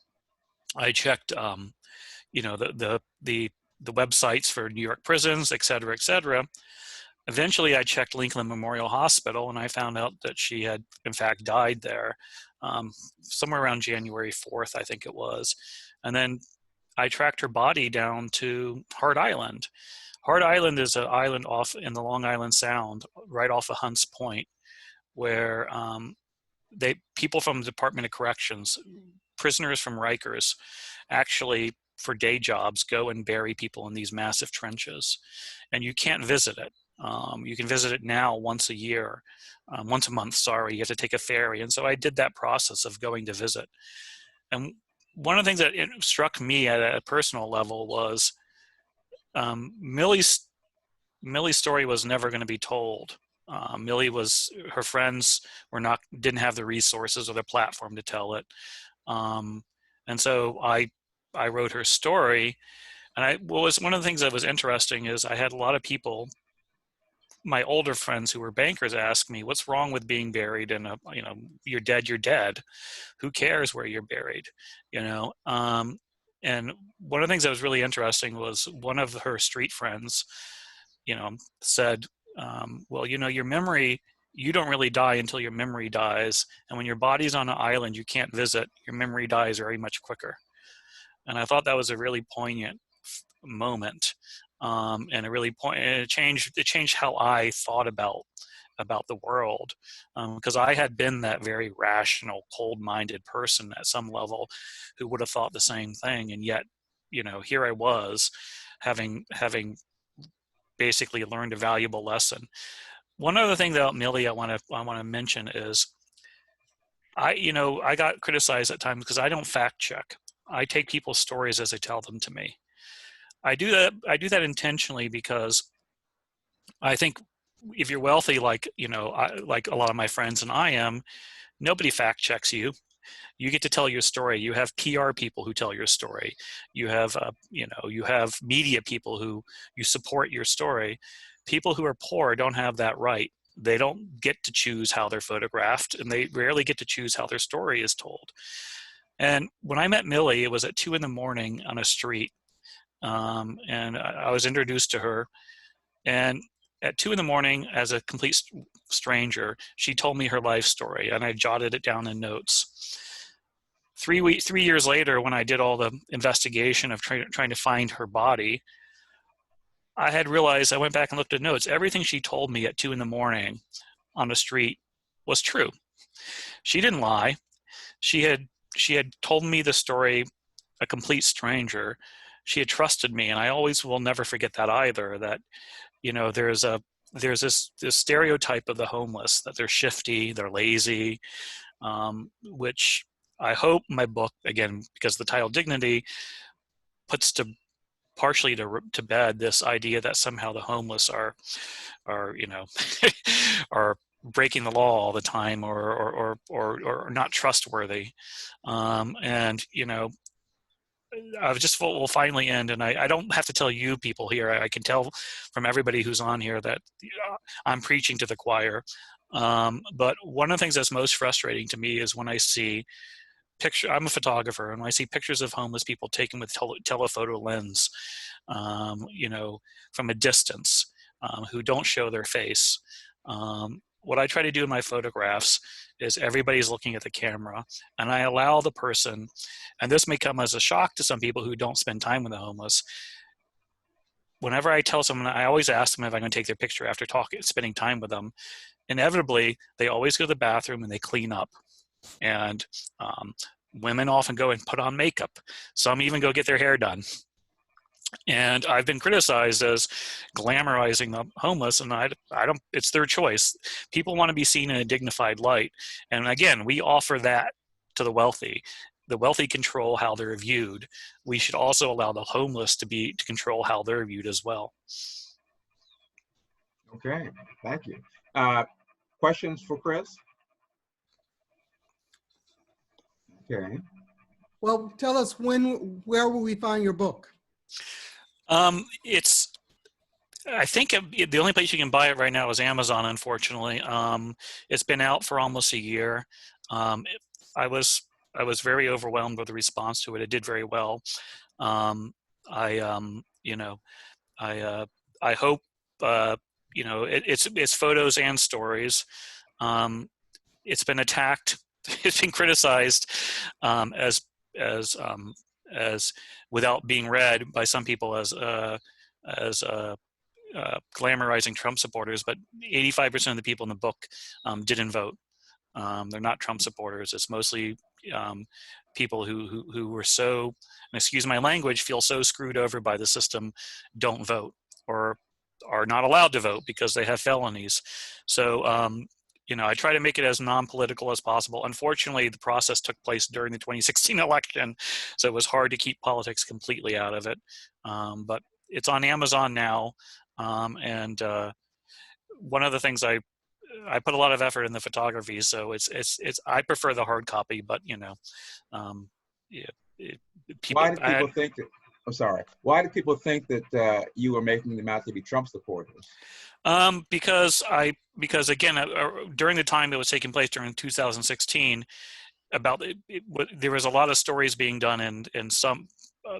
E: know, the websites for New York prisons, et cetera, et cetera. Eventually, I checked Lincoln Memorial Hospital, and I found out that she had, in fact, died there somewhere around January 4th, I think it was. And then I tracked her body down to Hart Island. Hart Island is an island off in the Long Island Sound, right off of Hunts Point, where people from the Department of Corrections, prisoners from Rikers, actually, for day jobs, go and bury people in these massive trenches. And you can't visit it. You can visit it now once a month, sorry. You have to take a ferry. And so I did that process of going to visit. And one of the things that struck me at a personal level was Millie's story was never going to be told. Her friends didn't have the resources or the platform to tell it. And so I wrote her story. And one of the things that was interesting is I had a lot of people, my older friends who were bankers, ask me, what's wrong with being buried in you're dead. Who cares where you're buried? You know? And one of the things that was really interesting was one of her street friends said, well, your memory, you don't really die until your memory dies. And when your body's on an island you can't visit, your memory dies very much quicker. And I thought that was a really poignant moment. And it changed how I thought about the world, because I had been that very rational, cold-minded person at some level who would have thought the same thing. And yet, here I was having basically learned a valuable lesson. One other thing about Millie I want to mention is I got criticized at times because I don't fact check. I take people's stories as they tell them to me. I do that intentionally because I think if you're wealthy, like like a lot of my friends and I am, nobody fact checks you. You get to tell your story. You have PR people who tell your story. You have you have media people who you support your story. People who are poor don't have that right. They don't get to choose how they're photographed, and they rarely get to choose how their story is told. And when I met Millie, it was at 2 a.m. on a street, and I was introduced to her. And at 2 a.m, as a complete stranger, she told me her life story, and I jotted it down in notes. 3 years later, when I did all the investigation of trying to find her body, I had realized, I went back and looked at notes. Everything she told me at 2 a.m. on the street was true. She didn't lie. She had told me the story, a complete stranger. She had trusted me, and I always will never forget that either. That there's this stereotype of the homeless, that they're shifty, they're lazy, which I hope my book, again, because the title Dignity, puts partially to bed this idea that somehow the homeless are are breaking the law all the time, or not trustworthy. And I just will finally end, and I don't have to tell you people here. I can tell from everybody who's on here that I'm preaching to the choir. But one of the things that's most frustrating to me is when I see I'm a photographer, and when I see pictures of homeless people taken with telephoto lens, from a distance, who don't show their face. What I try to do in my photographs is everybody's looking at the camera, and I allow the person, and this may come as a shock to some people who don't spend time with the homeless. Whenever I tell someone, I always ask them if I'm going to take their picture after spending time with them. Inevitably, they always go to the bathroom and they clean up. And women often go and put on makeup. Some even go get their hair done. And I've been criticized as glamorizing the homeless, and I don't, it's their choice. People want to be seen in a dignified light. And again, we offer that to the wealthy. The wealthy control how they're viewed. We should also allow the homeless to control how they're viewed as well.
B: Okay, thank you. Questions for Chris? Okay.
A: Well, tell us where will we find your book?
E: I think the only place you can buy it right now is Amazon, unfortunately. It's been out for almost a year. I was very overwhelmed with the response to it. It did very well. I hope, it's photos and stories. It's been attacked. It's been criticized as without being read by some people as glamorizing Trump supporters, but 85% of the people in the book didn't vote. They're not Trump supporters. It's mostly people who were so, and excuse my language, feel so screwed over by the system, don't vote, or are not allowed to vote because they have felonies. So I try to make it as non-political as possible. Unfortunately, the process took place during the 2016 election, so it was hard to keep politics completely out of it. But it's on Amazon now, and one of the things I put a lot of effort in the photography, so I prefer the hard copy, but
B: Why did people think that? I'm sorry. Why did people think that you were making them out to be Trump supporters?
E: Because again, during the time it was taking place during 2016, there was a lot of stories being done in some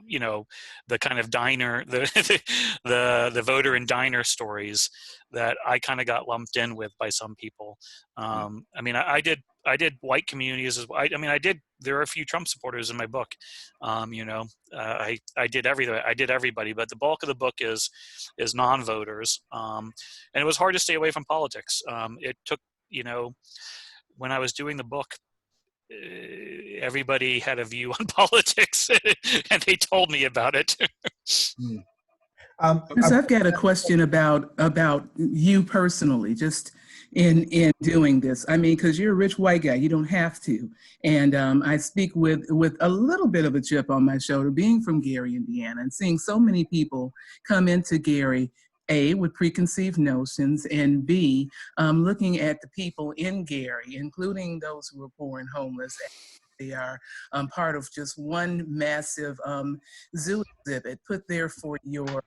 E: you know, the kind of diner, the voter and diner stories that I kind of got lumped in with by some people. I mean, I did white communities as well. I mean, there are a few Trump supporters in my book. You know, I did everything. I did everybody, but the bulk of the book is non-voters. And it was hard to stay away from politics. It took, you know, when I was doing the book, everybody had a view on politics and they told me about it.
R: Chris, I've got a question about you personally, just in doing this. I mean, because you're a rich white guy, you don't have to. And I speak with a little bit of a chip on my shoulder, being from Gary, Indiana, and seeing so many people come into Gary, A, with preconceived notions, and B, looking at the people in Gary, including those who are poor and homeless. They are part of just one massive zoo exhibit put there for your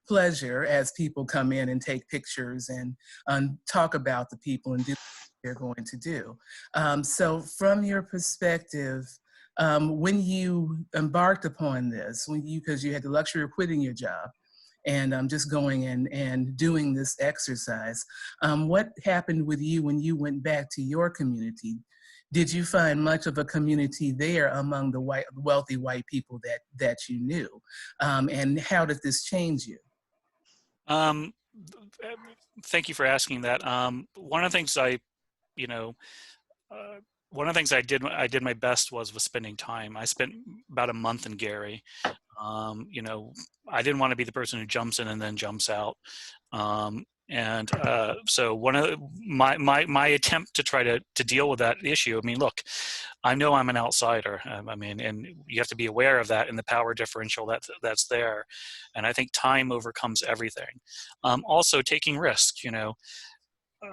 R: pleasure as people come in and take pictures and talk about the people and do what they're going to do. So from your perspective, when you embarked upon this, because you had the luxury of quitting your job and just going and doing this exercise, what happened with you when you went back to your community? Did you find much of a community there among the wealthy white people that you knew? And how did this change you?
E: Thank you for asking that. One of the things one of the things I did my best was spending time. I spent about a month in Gary. You know, I didn't want to be the person who jumps in and then jumps out. So one of my attempt to try to deal with that issue, I mean, look, I know I'm an outsider. I mean, and you have to be aware of that and the power differential that's there. And I think time overcomes everything. Also taking risks, you know,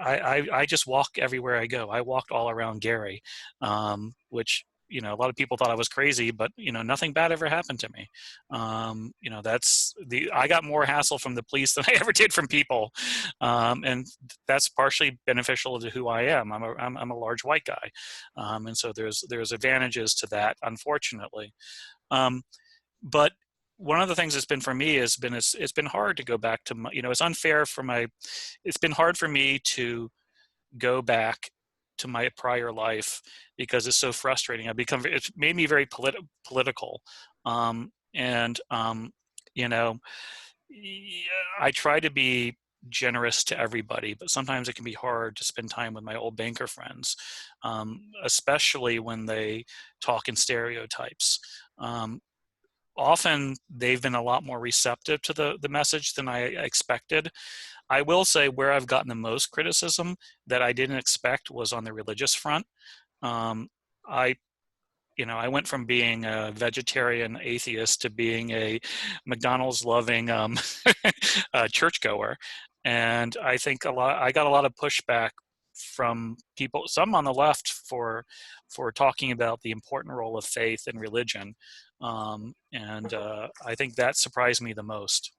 E: I just walk everywhere I go. I walked all around Gary, which, you know, a lot of people thought I was crazy, but, you know, nothing bad ever happened to me. You know, I got more hassle from the police than I ever did from people. And that's partially beneficial to who I am. I'm a large white guy. And so there's advantages to that, unfortunately. But one of the things that's been for me it's been hard to go back to my, you know, it's been hard for me to go back to my prior life because it's so frustrating. It's made me very political. You know, I try to be generous to everybody, but sometimes it can be hard to spend time with my old banker friends, especially when they talk in stereotypes. Often they've been a lot more receptive to the message than I expected. I will say where I've gotten the most criticism that I didn't expect was on the religious front. I went from being a vegetarian atheist to being a McDonald's loving churchgoer. And I think I got a lot of pushback from people, some on the left, for talking about the important role of faith and religion. I think that surprised me the most.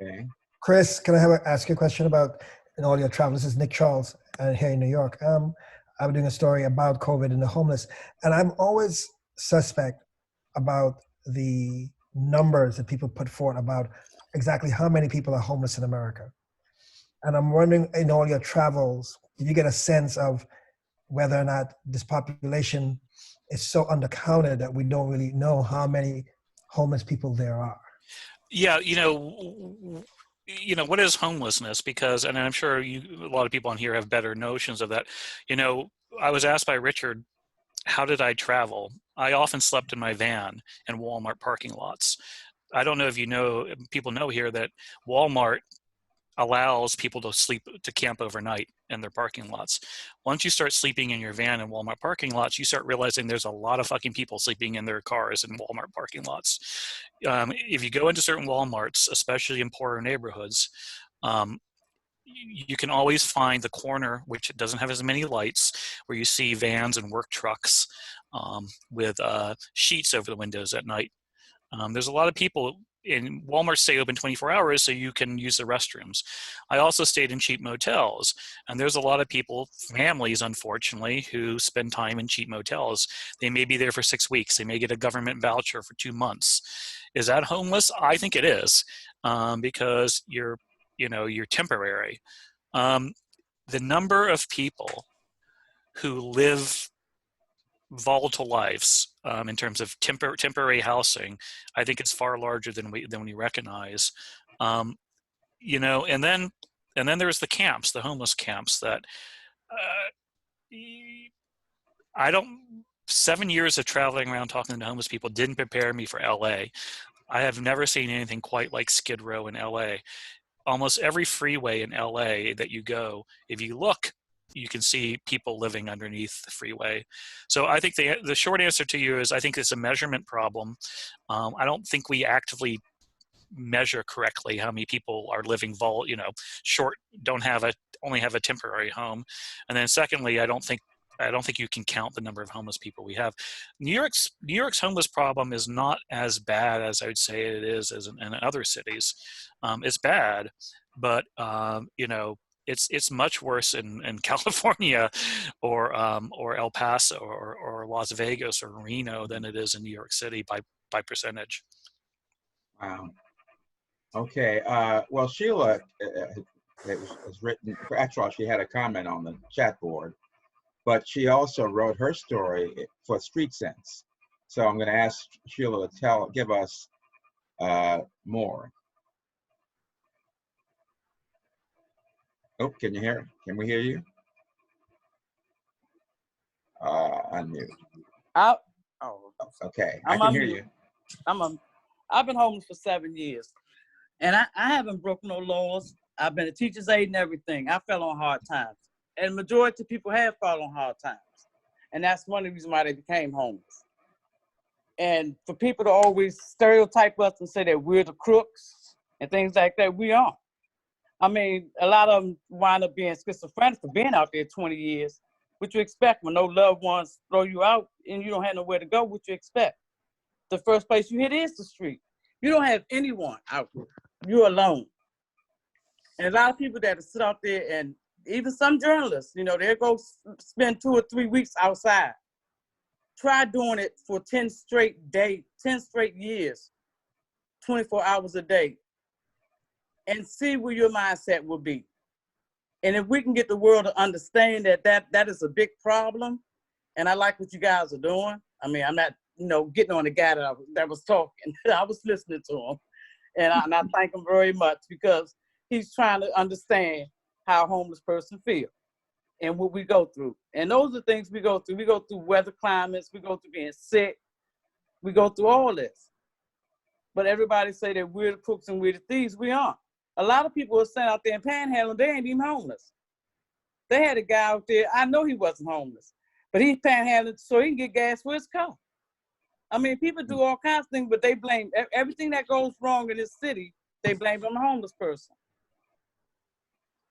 B: Okay.
C: Chris, can I ask you a question about in all your travel? This is Nick Charles here in New York. I'm doing a story about COVID and the homeless, and I'm always suspect about the numbers that people put forward about exactly how many people are homeless in America. And I'm wondering, in all your travels, did you get a sense of whether or not this population is so undercounted that we don't really know how many homeless people there are?
E: Yeah, you know, what is homelessness? Because, and I'm sure a lot of people on here have better notions of that. You know, I was asked by Richard, how did I travel? I often slept in my van in Walmart parking lots. I don't know if people know here that Walmart allows people to camp overnight in their parking lots. Once you start sleeping in your van in Walmart parking lots, you start realizing there's a lot of fucking people sleeping in their cars in Walmart parking lots. If you go into certain Walmarts, especially in poorer neighborhoods, you can always find the corner which doesn't have as many lights, where you see vans and work trucks with sheets over the windows at night. There's a lot of people and Walmart stay open 24 hours so you can use the restrooms. I also stayed in cheap motels, and there's a lot of people, families unfortunately, who spend time in cheap motels. They may be there for 6 weeks. They may get a government voucher for 2 months. Is that homeless? I think it is, because you're temporary. The number of people who live volatile lives in terms of temporary housing, I think it's far larger than we recognize. And then there's the camps, the homeless camps that I don't. 7 years of traveling around talking to homeless people didn't prepare me for LA. I have never seen anything quite like Skid Row in LA. Almost every freeway in LA that you go, if you look, you can see people living underneath the freeway. So I think the short answer to you is I think it's a measurement problem. I don't think we actively measure correctly how many people are living short, only have a temporary home. And then secondly, I don't think you can count the number of homeless people we have. New York's homeless problem is not as bad as I would say it is as in other cities. It's bad, but it's much worse in California or El Paso or Las Vegas or Reno than it is in New York City by percentage.
B: Wow. Okay. Well, Sheila has written. Actually, she had a comment on the chat board, but she also wrote her story for Street Sense. So I'm going to ask Sheila to give us more. Oh, can you hear? Can we hear you? Unmute. Okay, I can hear you.
J: I've been homeless for 7 years, and I haven't broken no laws. I've been a teacher's aide and everything. I fell on hard times, and the majority of people have fallen on hard times, and that's one of the reasons why they became homeless. And for people to always stereotype us and say that we're the crooks and things like that, we aren't. I mean, a lot of them wind up being schizophrenic for being out there 20 years. What you expect when no loved ones throw you out and you don't have nowhere to go? What you expect? The first place you hit is the street. You don't have anyone out there. You're alone. And a lot of people that sit out there, and even some journalists, they'll go spend 2 or 3 weeks outside. Try doing it for 10 straight years, 24 hours a day, and see where your mindset will be. And if we can get the world to understand that is a big problem, and I like what you guys are doing. I mean, I'm not, getting on the guy that was talking. I was listening to him, and I thank him very much because he's trying to understand how a homeless person feels and what we go through. And those are things we go through. We go through weather climates. We go through being sick. We go through all this. But everybody say that we're the crooks and we're the thieves. We aren't. A lot of people are sitting out there in panhandling. They ain't even homeless. They had a guy out there. I know he wasn't homeless, but he's panhandling so he can get gas for his car. I mean, people do all kinds of things, but they blame everything that goes wrong in this city. They blame it on the homeless person.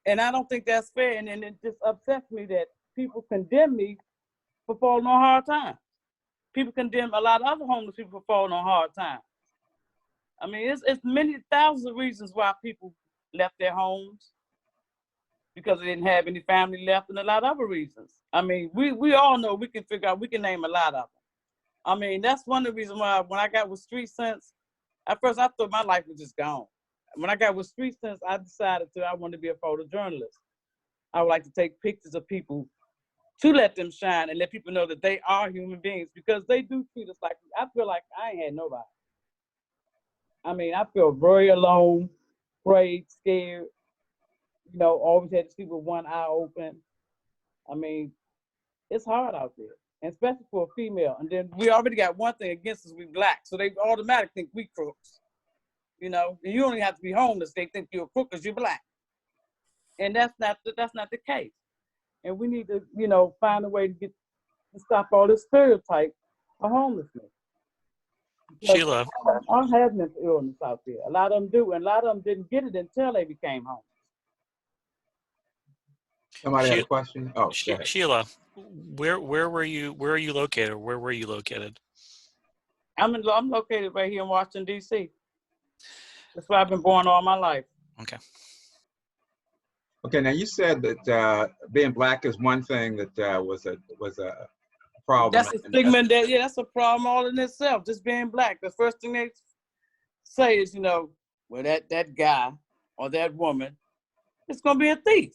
J: And I don't think that's fair. And it just upsets me that people condemn me for falling on hard times. People condemn a lot of other homeless people for falling on hard times. I mean, it's many thousands of reasons why people left their homes, because they didn't have any family left, and a lot of other reasons. I mean, we all know, we can name a lot of them. I mean, that's one of the reasons why when I got with Street Sense, at first I thought my life was just gone. When I got with Street Sense, I decided I wanted to be a photojournalist. I would like to take pictures of people to let them shine and let people know that they are human beings, because they do treat us like, I feel like I ain't had nobody. I mean, I feel very alone, afraid, scared, always had to sleep with one eye open. I mean, it's hard out there, and especially for a female. And then we already got one thing against us, we Black, so they automatically think we crooks. And you don't even have to be homeless. They think you're a crook because you're Black. And that's not the case. And we need to, find a way to stop all this stereotype of homelessness.
E: Sheila.
J: I have mental illness out there. A lot of them do, and a lot of them didn't get it until they became homeless.
B: Somebody had a question? Oh,
E: Sheila, where were you? Where are you located? Where were you located?
J: I'm located right here in Washington, D.C. That's why I've been born all my life.
E: Okay.
B: Okay, now you said that being black is one thing that was a problem.
J: That's a stigma. That's a problem all in itself. Just being black. The first thing they say is, well, that guy or that woman is gonna be a thief.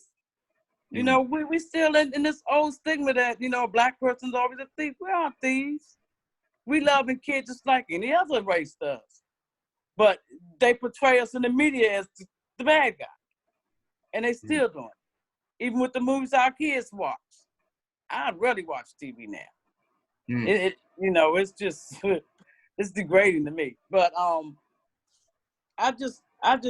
J: We still in this old stigma that a black person's always a thief. We aren't thieves. We loving kids just like any other race does. But they portray us in the media as the bad guy. And they still doing it. Even with the movies our kids watch. I rarely watch TV now. It's just it's degrading to me. But I just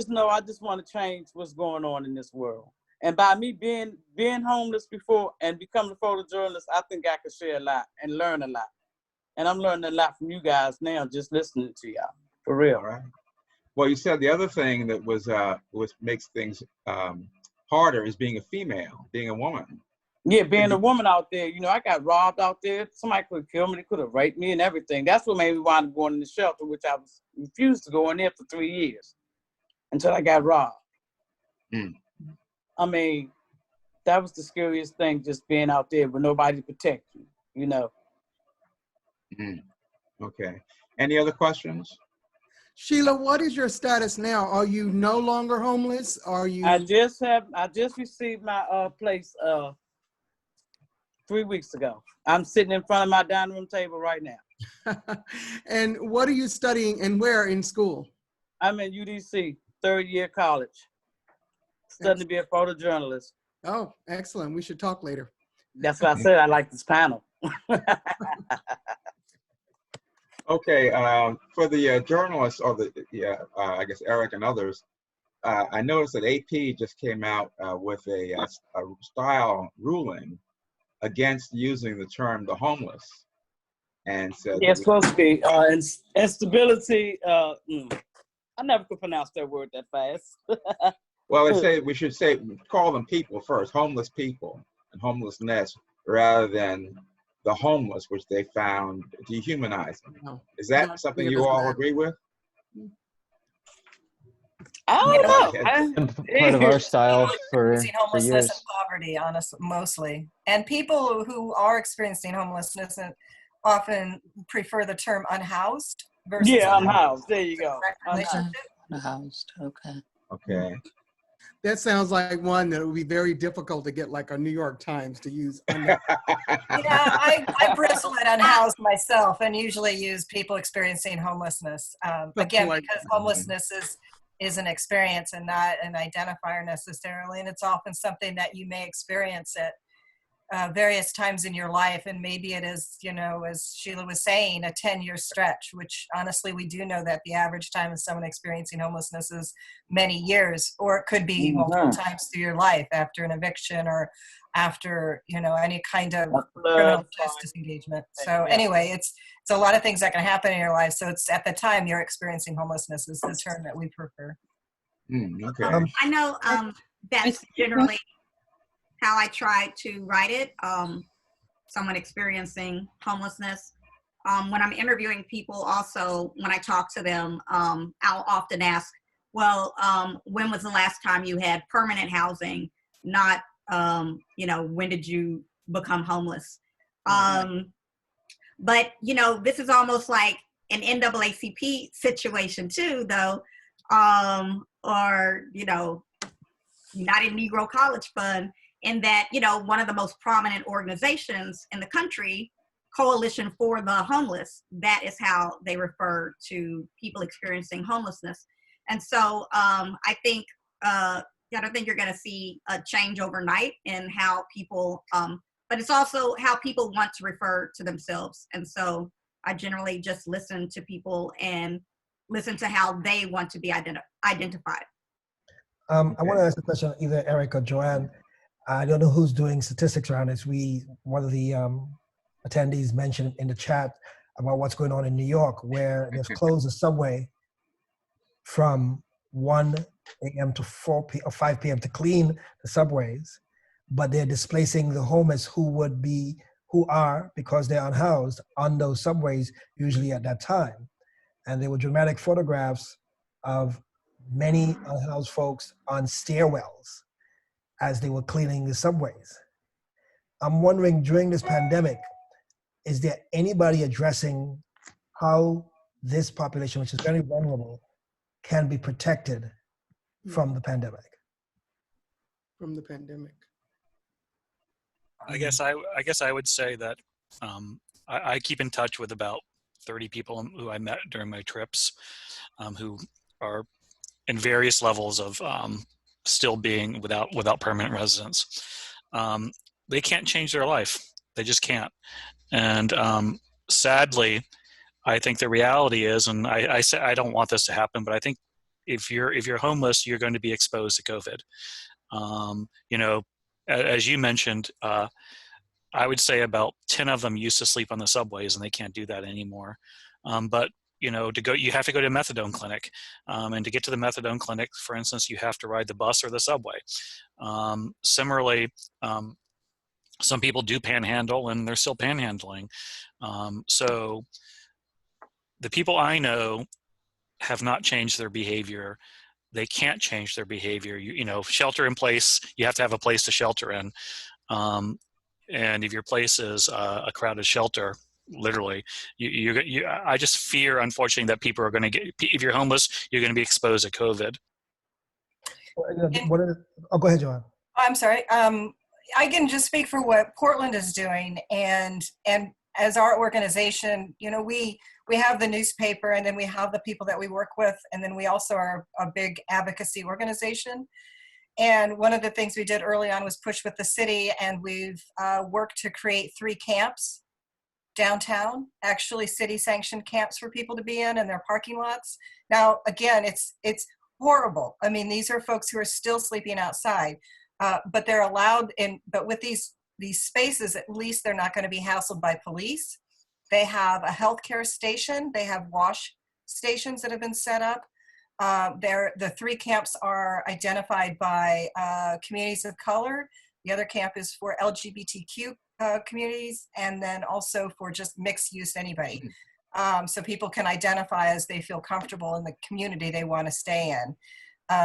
J: know I just want to change what's going on in this world. And by me being homeless before and becoming a photojournalist, I think I could share a lot and learn a lot. And I'm learning a lot from you guys now, just listening to y'all. For real.
B: All right. Well, you said the other thing that was makes things harder is being a female, being a woman.
J: Yeah, being a woman out there, I got robbed out there. Somebody could have killed me. They could have raped me and everything. That's what made me wind up going in the shelter, which I refused to go in there for 3 years until I got robbed. I mean, that was the scariest thing, just being out there with nobody to protect you,
B: Okay. Any other questions?
A: Sheila, what is your status now? Are you no longer homeless? Are you?
J: I just received my place 3 weeks ago. I'm sitting in front of my dining room table right now.
A: And what are you studying and where in school?
J: I'm at UDC, third year college, studying to be a photojournalist.
A: Oh, excellent. We should talk later.
J: That's what I said. I like this panel.
B: Okay, for the journalists or I guess Eric and others, I noticed that AP just came out with a style ruling against using the term the homeless, and said
J: it's supposed to be instability. I never could pronounce that word that fast.
B: Well, we should call them people first, homeless people and homelessness, rather than the homeless, which they found dehumanizing.
A: No.
B: Is that something you all agree with?
J: I don't know.
F: Part of our style for
G: homelessness
F: years.
G: and poverty, mostly. And people who are experiencing homelessness often prefer the term unhoused versus
J: unhoused. There you go.
X: Unhoused. Okay.
B: Okay.
A: That sounds like one that would be very difficult to get like a New York Times to use.
G: I bristle at unhoused myself and usually use people experiencing homelessness. Again, because homelessness is an experience and not an identifier necessarily. And it's often something that you may experience at various times in your life. And maybe it is, as Sheila was saying, a 10-year stretch, which honestly, we do know that the average time of someone experiencing homelessness is many years, or it could be multiple times through your life after an eviction or after, any kind of criminal justice engagement. So anyway, it's a lot of things that can happen in your life. So it's at the time you're experiencing homelessness is the term that we prefer.
B: Okay.
N: I know that's generally how I try to write it. Someone experiencing homelessness. When I'm interviewing people also, when I talk to them, I'll often ask, well, when was the last time you had permanent housing? Not, when did you become homeless? But, this is almost like an NAACP situation too, though, or, United Negro College Fund, in that, one of the most prominent organizations in the country, Coalition for the Homeless, that is how they refer to people experiencing homelessness. And so I don't think you're going to see a change overnight in how people, but it's also how people want to refer to themselves. And so I generally just listen to people and listen to how they want to be identified.
C: I want to ask a question, either Eric or Joanne. I don't know who's doing statistics around this. One of the attendees mentioned in the chat about what's going on in New York, where they've closed the subway from 1 a.m. to 4 p.m. or 5 p.m. to clean the subways, but they're displacing the homeless who are, because they're unhoused, on those subways usually at that time. And there were dramatic photographs of many unhoused folks on stairwells as they were cleaning the subways. I'm wondering, during this pandemic, is there anybody addressing how this population, which is very vulnerable, can be protected from the pandemic?
A: From the pandemic.
E: I guess I would say that I keep in touch with about 30 people who I met during my trips, who are in various levels of still being without permanent residence. They can't change their life. They just can't. And sadly, I think the reality is, and I say I don't want this to happen, but I think if you're homeless, you're going to be exposed to COVID. You know, as you mentioned, I would say about 10 of them used to sleep on the subways, and they can't do that anymore. But you know, you have to go to a methadone clinic, and to get to the methadone clinic, for instance, you have to ride the bus or the subway. Similarly, some people do panhandle, and they're still panhandling. So the people I know have not changed their behavior. They can't change their behavior. You know, shelter in place, you have to have a place to shelter in. And if your place is a crowded shelter, literally, I just fear, unfortunately, that people are going to get, if you're homeless, you're going to be exposed to COVID.
C: Oh, go ahead, Joanne.
G: I'm sorry. I can just speak for what Portland is doing, and as our organization, you know, we have the newspaper, and then we have the people that we work with, and then we also are a big advocacy organization. And one of the things we did early on was push with the city, and we've worked to create 3 camps downtown, actually city-sanctioned camps for people to be in their parking lots. Now, again, it's horrible. I mean, these are folks who are still sleeping outside, but they're allowed in. But with these spaces, at least they're not going to be hassled by police. They have a healthcare station. They have wash stations that have been set up. The 3 camps are identified by communities of color. The other camp is for LGBTQ communities, and then also for just mixed use anybody. So people can identify as they feel comfortable in the community they want to stay in.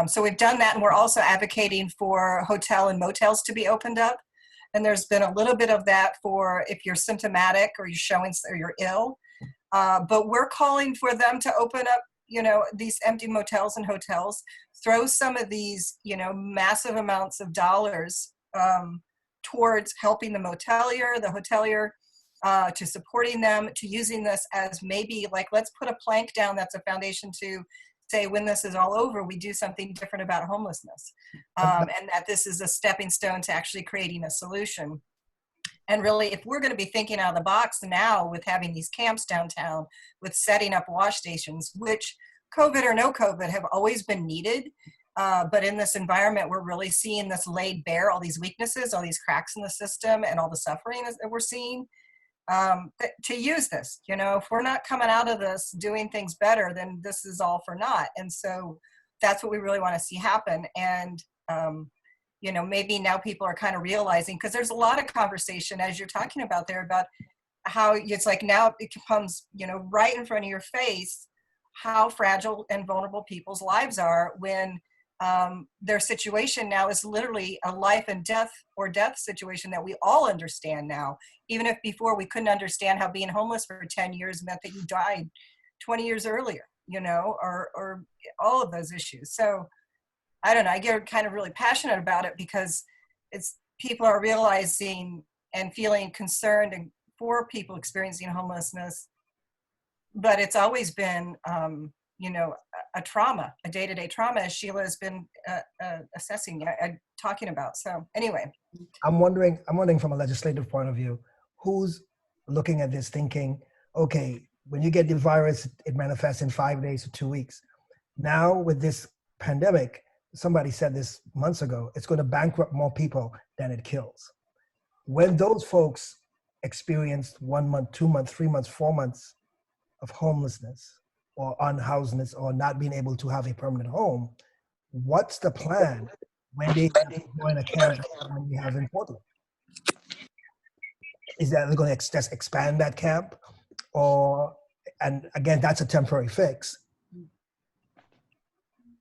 G: So we've done that, and we're also advocating for hotel and motels to be opened up. And there's been a little bit of that for if you're symptomatic or you're showing or you're ill. But we're calling for them to open up, you know, these empty motels and hotels, throw some of these, you know, massive amounts of dollars towards helping the hotelier, to supporting them, to using this as maybe like, let's put a plank down that's a foundation to say when this is all over, we do something different about homelessness. And that this is a stepping stone to actually creating a solution. And really, if we're going to be thinking out of the box now with having these camps downtown, with setting up wash stations, which COVID or no COVID have always been needed. But in this environment, we're really seeing this laid bare, all these weaknesses, all these cracks in the system, and all the suffering that we're seeing. To use this, you know, if we're not coming out of this doing things better, then this is all for naught. And so that's what we really want to see happen. And, you know, maybe now people are kind of realizing, because there's a lot of conversation, as you're talking about there, about how it's like now it comes, you know, right in front of your face, how fragile and vulnerable people's lives are when their situation now is literally a life and death or death situation that we all understand now, even if before we couldn't understand how being homeless for 10 years meant that you died 20 years earlier, you know, or all of those issues. So I don't know, I get kind of really passionate about it because it's people are realizing and feeling concerned and for people experiencing homelessness, but it's always been, you know, a trauma, a day-to-day trauma, as Sheila has been assessing, talking about. So anyway.
C: I'm wondering from a legislative point of view, who's looking at this thinking, okay, when you get the virus, it manifests in 5 days to 2 weeks. Now with this pandemic, somebody said this months ago, it's going to bankrupt more people than it kills. When those folks experienced 1 month, 2 months, 3 months, 4 months of homelessness or unhousedness or not being able to have a permanent home, what's the plan when they join a camp and we have in Portland? Is that they're going to just expand that camp? Or, and again, that's a temporary fix.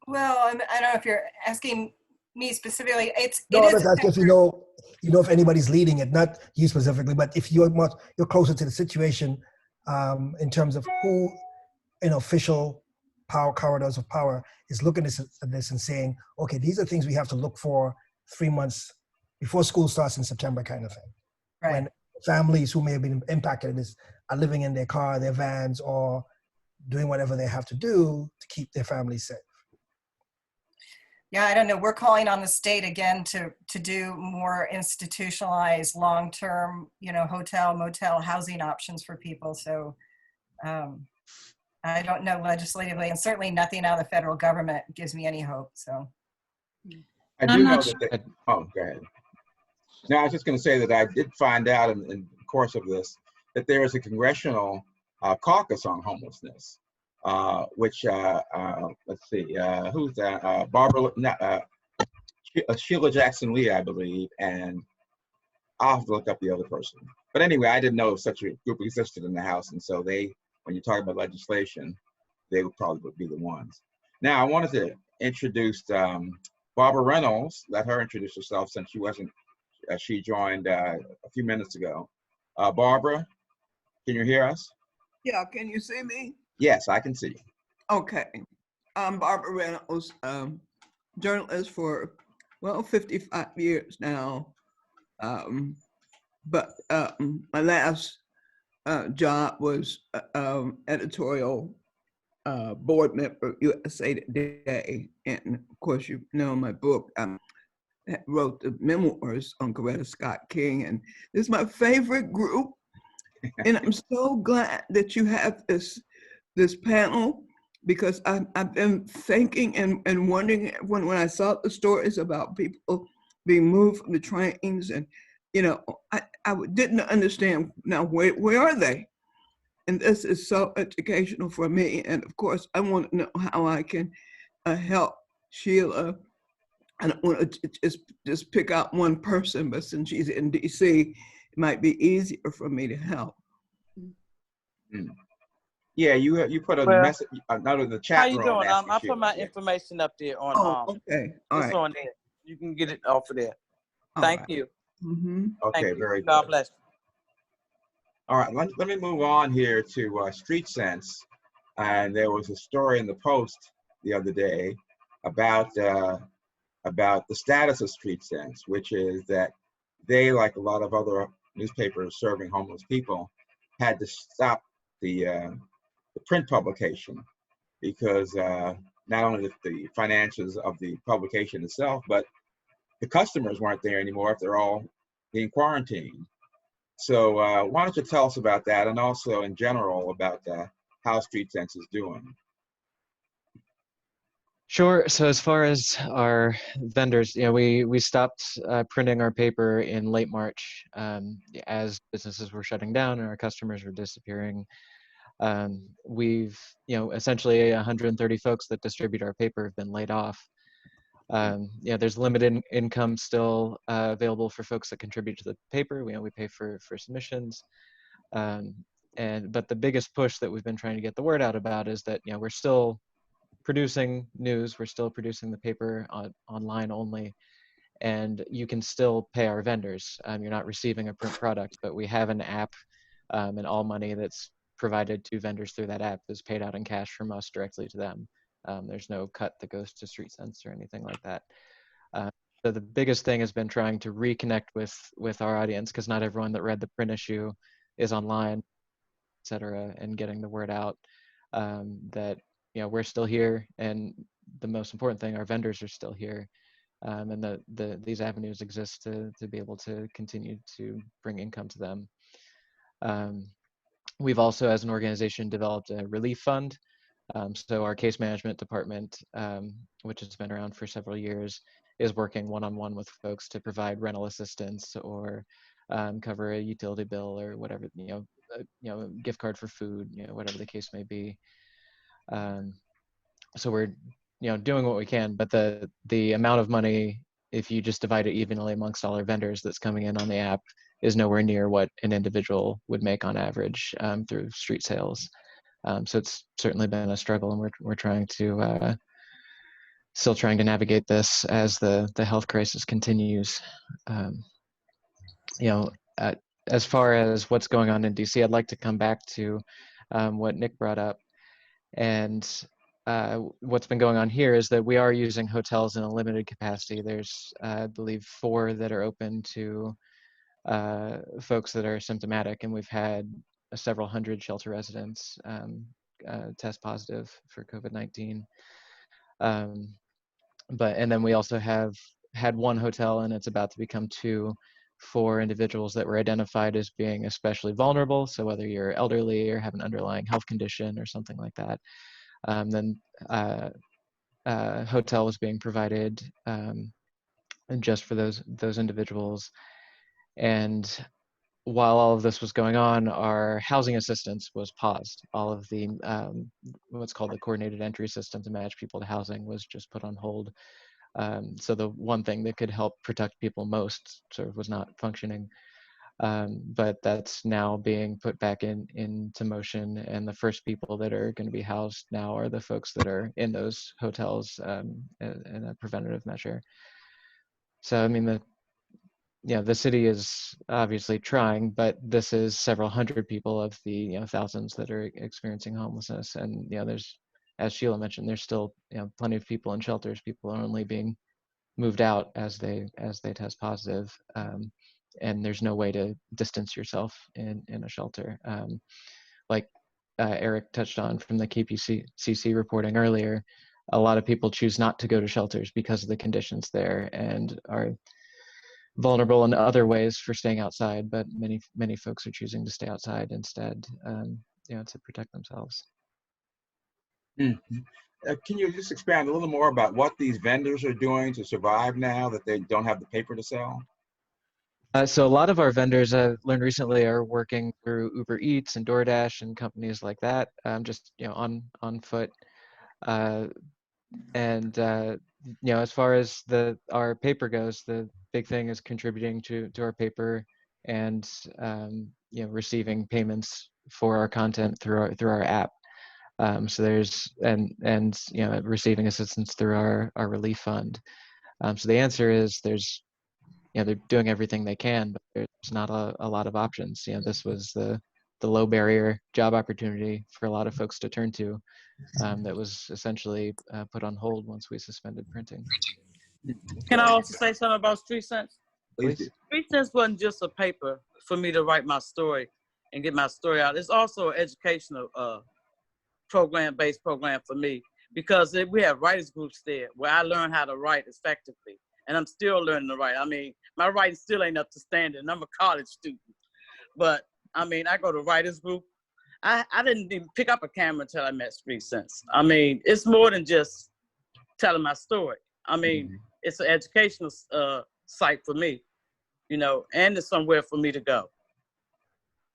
G: Well, I don't know if you're asking me specifically.
C: No,
G: it is
C: that's asking if you know if anybody's leading it, not you specifically, but if you're closer to the situation in terms of who in official power corridors of power is looking at this and saying, okay, these are things we have to look for 3 months before school starts in September, kind of thing.
G: Right.
C: When families who may have been impacted in this are living in their car, their vans, or doing whatever they have to do to keep their families safe.
G: Yeah, I don't know. We're calling on the state again to do more institutionalized, long-term, hotel, motel housing options for people. So I don't know legislatively, and certainly nothing out of the federal government gives me any hope. So
B: I do know that. Oh, go ahead. No, I was just going to say that I did find out in the course of this that there is a congressional caucus on homelessness. Which let's see, who's that? Sheila Jackson Lee, I believe, and I'll have to look up the other person. But anyway, I didn't know such a group existed in the House, and so when you talk about legislation, they would probably be the ones. Now, I wanted to introduce Barbara Reynolds. Let her introduce herself since she wasn't. She joined a few minutes ago. Barbara, can you hear us?
I: Yeah, can you see me?
B: Yes, I can see you.
I: Okay. I'm Barbara Reynolds, journalist for, 55 years now. But my last job was editorial board member, USA Today. And of course, you know my book, I wrote the memoirs on Coretta Scott King. And this is my favorite group. And I'm so glad that you have this panel, because I've been thinking and wondering when I saw the stories about people being moved from the trains, and I didn't understand. Now where are they? And this is so educational for me. And of course, I want to know how I can help Sheila. I don't want to just pick out one person, but since she's in DC, it might be easier for me to help.
B: Mm. Yeah, you put a message out in the chat room.
J: How you doing? I put my information up there on.
I: Okay, all right.
J: It's on there. You can get it off of there. Thank you.
I: Mm-hmm.
B: Okay, very good.
J: God bless you.
B: All right, let me move on here to Street Sense. And there was a story in the Post the other day about the status of Street Sense, which is that they, like a lot of other newspapers serving homeless people, had to stop the print publication because not only the finances of the publication itself, but the customers weren't there anymore if they're all being quarantined. So why don't you tell us about that, and also in general about how Street Sense is doing?
F: Sure. So as far as our vendors, we stopped printing our paper in late March as businesses were shutting down and our customers were disappearing. We've, essentially 130 folks that distribute our paper have been laid off. There's limited income still available for folks that contribute to the paper. We pay for submissions. But the biggest push that we've been trying to get the word out about is that, we're still producing news, we're still producing the paper online only, and you can still pay our vendors. You're not receiving a print product, but we have an app, and all money that's provided to vendors through that app is paid out in cash from us directly to them. There's no cut that goes to Street Sense or anything like that. So the biggest thing has been trying to reconnect with our audience, because not everyone that read the print issue is online, et cetera, and getting the word out that we're still here, and the most important thing, our vendors are still here, and these avenues exist to be able to continue to bring income to them. We've also, as an organization, developed a relief fund. So our case management department, which has been around for several years, is working one-on-one with folks to provide rental assistance or cover a utility bill or whatever, gift card for food, whatever the case may be. So we're, doing what we can, but the amount of money, if you just divide it evenly amongst all our vendors that's coming in on the app, is nowhere near what an individual would make on average through street sales. So it's certainly been a struggle, and we're trying to still trying to navigate this as the health crisis continues. You know, as far as what's going on in DC, I'd like to come back to what Nick brought up. And what's been going on here is that we are using hotels in a limited capacity. There's, I believe, 4 that are open to folks that are symptomatic, and we've had several hundred shelter residents test positive for COVID-19. And then we also have had 1 hotel, and it's about to become 2 for individuals that were identified as being especially vulnerable. So whether you're elderly or have an underlying health condition or something like that, then hotel is being provided just for those individuals. And while all of this was going on, our housing assistance was paused. All of the what's called the coordinated entry system to match people to housing was just put on hold. So the one thing that could help protect people most sort of was not functioning. But that's now being put back into motion, and the first people that are going to be housed now are the folks that are in those hotels in a preventative measure. So I mean, the city is obviously trying, but this is several hundred people of the thousands that are experiencing homelessness. And there's, as Sheila mentioned, there's still plenty of people in shelters. People are only being moved out as they test positive, and there's no way to distance yourself in a shelter. Like Eric touched on from the KPCC reporting earlier, a lot of people choose not to go to shelters because of the conditions there and are vulnerable in other ways for staying outside, but many folks are choosing to stay outside instead, to protect themselves.
B: Mm-hmm. Can you just expand a little more about what these vendors are doing to survive now that they don't have the paper to sell?
F: So a lot of our vendors, I've learned recently, are working through Uber Eats and DoorDash and companies like that, just on foot. As far as our paper goes, the big thing is contributing to our paper and receiving payments for our content through our app. So there's receiving assistance through our relief fund. So the answer is they're doing everything they can, but there's not a lot of options. This was the low barrier job opportunity for a lot of folks to turn to. That was essentially put on hold once we suspended printing.
J: Can I also say something about Street Sense?
B: Please.
J: Street Sense wasn't just a paper for me to write my story and get my story out. It's also an educational based program for me, because we have writers groups there where I learn how to write effectively, and I'm still learning to write. I mean, my writing still ain't up to standard, and I'm a college student, but I mean, I go to writers group. I didn't even pick up a camera until I met Street Sense. I mean, it's more than just telling my story. I mean, it's an educational site for me, and it's somewhere for me to go.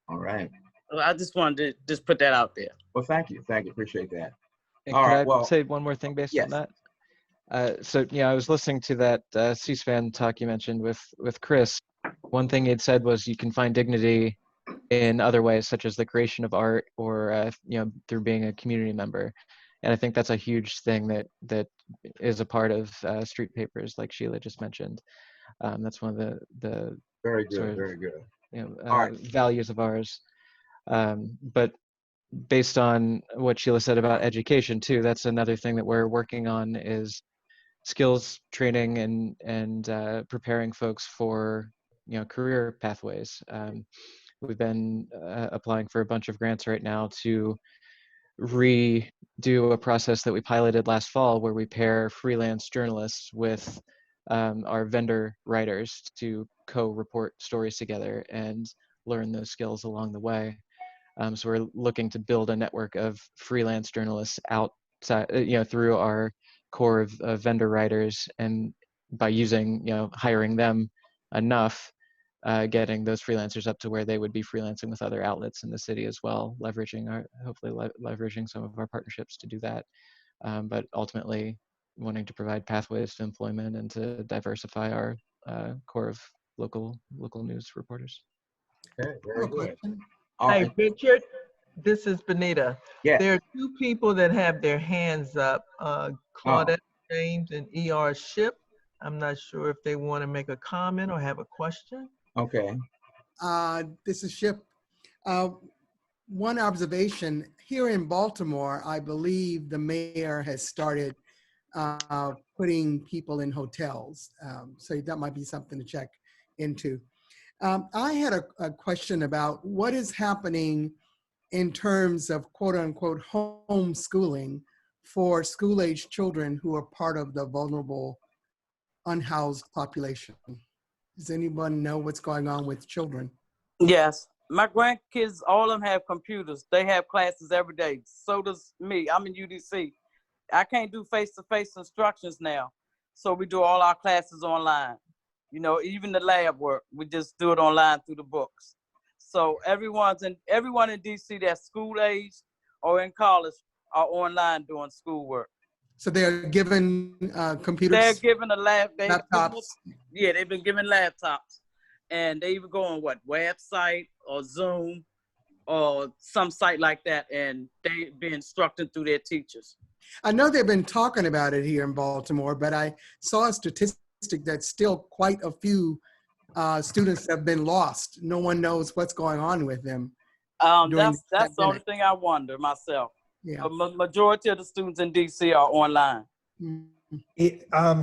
B: All right.
J: So I just wanted to just put that out there.
B: Well, thank you. Appreciate that.
F: And could I say one more thing based on that? I was listening to that C-SPAN talk you mentioned with Chris. One thing he'd said was you can find dignity in other ways, such as the creation of art or through being a community member. And I think that's a huge thing that is a part of street papers, like Sheila just mentioned. That's one of the
B: very good
F: values of ours. But based on what Sheila said about education too, that's another thing that we're working on is skills training and preparing folks for career pathways. We've been applying for a bunch of grants right now to redo a process that we piloted last fall, where we pair freelance journalists with our vendor writers to co-report stories together and learn those skills along the way. So we're looking to build a network of freelance journalists outside, through our core of vendor writers, and by hiring them enough, getting those freelancers up to where they would be freelancing with other outlets in the city as well, hopefully leveraging some of our partnerships to do that, but ultimately wanting to provide pathways to employment and to diversify our core of local news reporters.
B: Okay, very good.
V: Hi, Richard. This is Benita.
B: Yes.
V: There are 2 people that have their hands up, Claudette James and E.R. Ship. I'm not sure if they want to make a comment or have a question.
B: Okay.
A: This is Ship. One observation here in Baltimore, I believe the mayor has started putting people in hotels. So that might be something to check into. I had a question about what is happening in terms of quote unquote homeschooling for school-age children who are part of the vulnerable unhoused population. Does anyone know what's going on with children?
J: Yes. My grandkids, all of them have computers. They have classes every day. So does me. I'm in UDC. I can't do face-to-face instructions now. So we do all our classes online. You know, even the lab work, we just do it online through the books. So everyone in DC that's school age or in college are online doing schoolwork.
A: So they're given computers?
J: They're given
A: laptops?
J: Yeah, they've been given laptops. And they even go on website or Zoom or some site like that, and they be instructed through their teachers.
A: I know they've been talking about it here in Baltimore, but I saw a statistic that still quite a few students have been lost. No one knows what's going on with them.
J: That's the only thing I wonder myself.
A: Yeah.
J: The majority of the students in DC are online.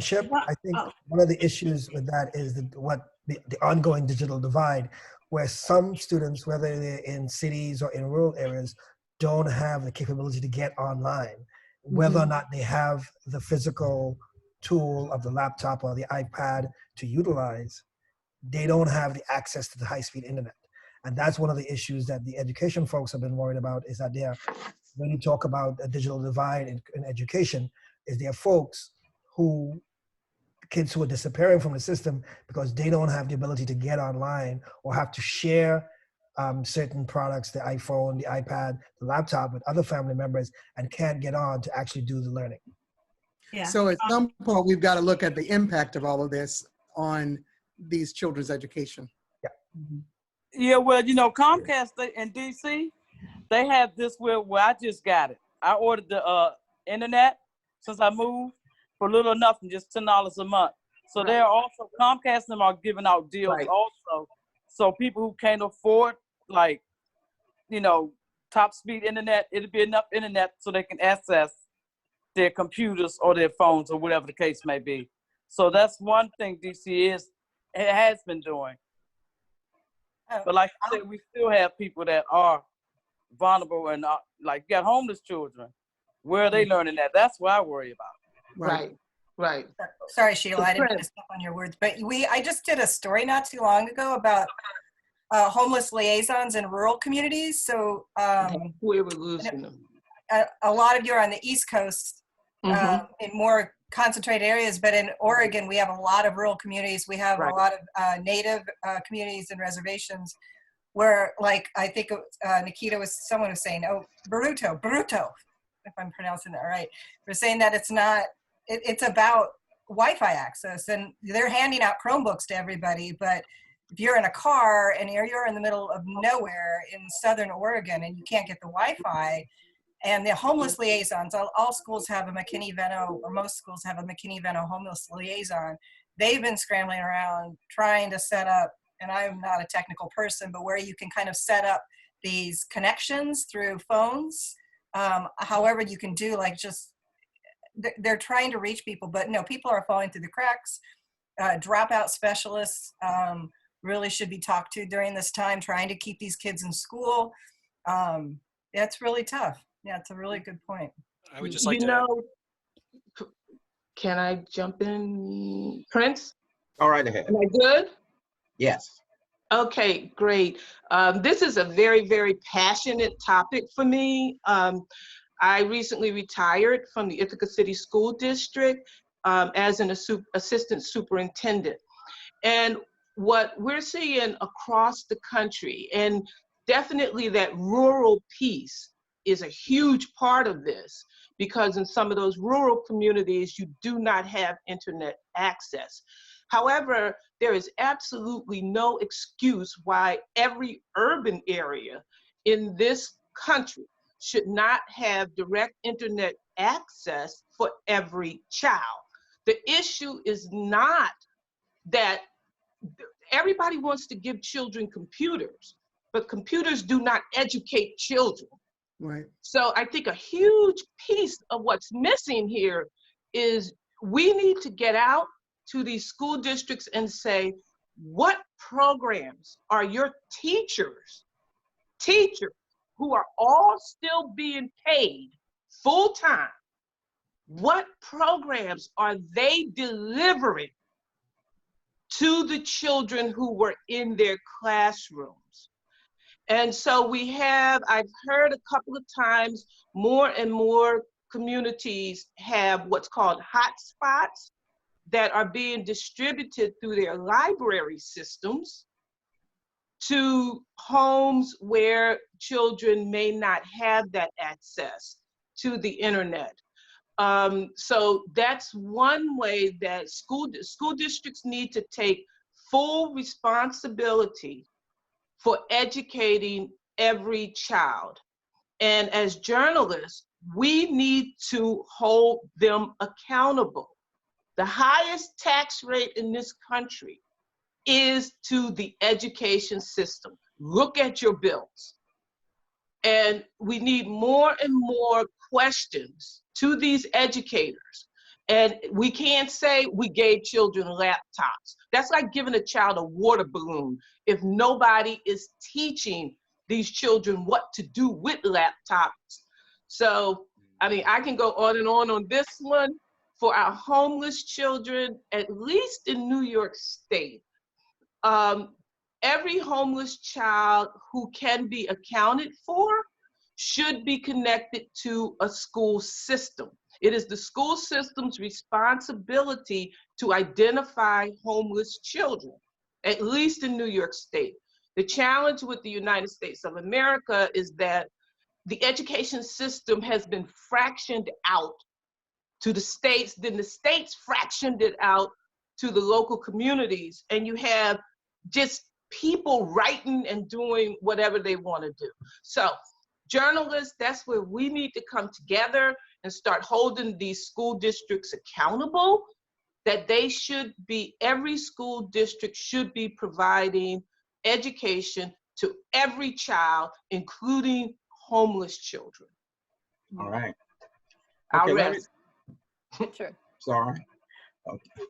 C: Ship, I think one of the issues with that is the ongoing digital divide, where some students, whether they're in cities or in rural areas, don't have the capability to get online, whether or not they have the physical tool of the laptop or the iPad to utilize. They don't have the access to the high-speed internet. And that's one of the issues that the education folks have been worried about, is that when you talk about a digital divide in education, is there are folks kids who are disappearing from the system because they don't have the ability to get online or have to share certain products, the iPhone, the iPad, the laptop, with other family members, and can't get on to actually do the learning.
N: Yeah.
A: So at some point, we've got to look at the impact of all of this on these children's education.
C: Yeah.
J: Yeah, well, you know, Comcast in DC, they have this where I just got it. I ordered the internet since I moved for little or nothing, just $10 a month. So they're also, Comcast and them are giving out deals also. So people who can't afford, like, you know, top speed internet, it'll be enough internet so they can access their computers or their phones or whatever the case may be. So that's one thing DC has been doing. But like I said, we still have people that are vulnerable and like got homeless children. Where are they learning that? That's what I worry about.
S: Right.
G: Sorry, Sheila, I didn't mean to step on your words, but I just did a story not too long ago about homeless liaisons in rural communities. So
S: we were losing them.
G: A lot of you are on the East Coast in more concentrated areas, but in Oregon, we have a lot of rural communities. We have a lot of native communities and reservations where, like, I think Nikita someone was saying, Bruto, if I'm pronouncing that right. They're saying that it's about Wi-Fi access, and they're handing out Chromebooks to everybody, but if you're in a car and you're in the middle of nowhere in Southern Oregon and you can't get the Wi-Fi, and the homeless liaisons, all schools have a McKinney-Vento, or most schools have a McKinney-Vento homeless liaison. They've been scrambling around trying to set up, and I'm not a technical person, but where you can kind of set up these connections through phones. However you can do, like, just, they're trying to reach people, but no, people are falling through the cracks. Dropout specialists really should be talked to during this time, trying to keep these kids in school. It's really tough. Yeah, it's a really good point.
E: I would just like to
S: can I jump in, Prince?
B: All right ahead.
S: Am I good?
B: Yes.
S: Okay, great. This is a very, very passionate topic for me. I recently retired from the Ithaca City School District as an assistant superintendent. And what we're seeing across the country, and definitely that rural piece is a huge part of this, because in some of those rural communities, you do not have internet access. However, there is absolutely no excuse why every urban area in this country should not have direct internet
Q: access for every child. The issue is not that everybody wants to give children computers, but computers do not educate children.
A: Right.
Q: So I think a huge piece of what's missing here is we need to get out to these school districts and say, what programs are your teachers who are all still being paid full-time, what programs are they delivering to the children who were in their classrooms? And so I've heard a couple of times, more and more communities have what's called hotspots that are being distributed through their library systems to homes where children may not have that access to the internet. So that's one way that school districts need to take full responsibility for educating every child. And as journalists, we need to hold them accountable. The highest tax rate in this country is to the education system. Look at your bills. And we need more and more questions to these educators. And we can't say we gave children laptops. That's like giving a child a water balloon if nobody is teaching these children what to do with laptops. So, I mean, I can go on and on this one. For our homeless children, at least in New York State, every homeless child who can be accounted for should be connected to a school system. It is the school system's responsibility to identify homeless children, at least in New York State. The challenge with the United States of America is that the education system has been fractioned out to the states, then the states fractioned it out to the local communities, and you have just people writing and doing whatever they want to do. So journalists, that's where we need to come together and start holding these school districts accountable, that they should be, every school district should be providing education to every child, including homeless children.
B: All right.
Q: I'll
B: Okay,
Q: rest.
X: Sure.
B: Sorry.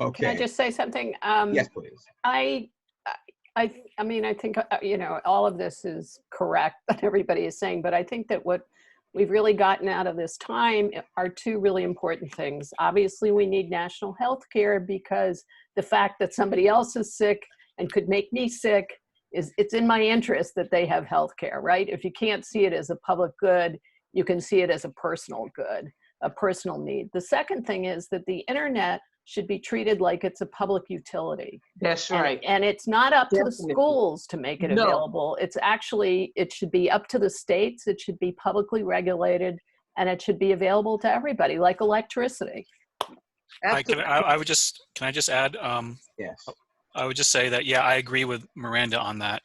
B: Okay.
X: Can I just say something?
B: Yes, please.
X: I mean, I think, you know, all of this is correct that everybody is saying, but I think that what we've really gotten out of this time are two really important things. Obviously, we need national health care because the fact that somebody else is sick and could make me sick it's in my interest that they have health care, right? If you can't see it as a public good, you can see it as a personal good, a personal need. The second thing is that the internet should be treated like it's a public utility.
Q: That's right.
X: And it's not up to the
Q: Definitely.
X: schools to make it
Q: No.
X: available. It's actually, it should be up to the states. It should be publicly regulated, and it should be available to everybody, like electricity.
E: Can I just add?
B: Yes.
E: I would just say that, yeah, I agree with Miranda on that.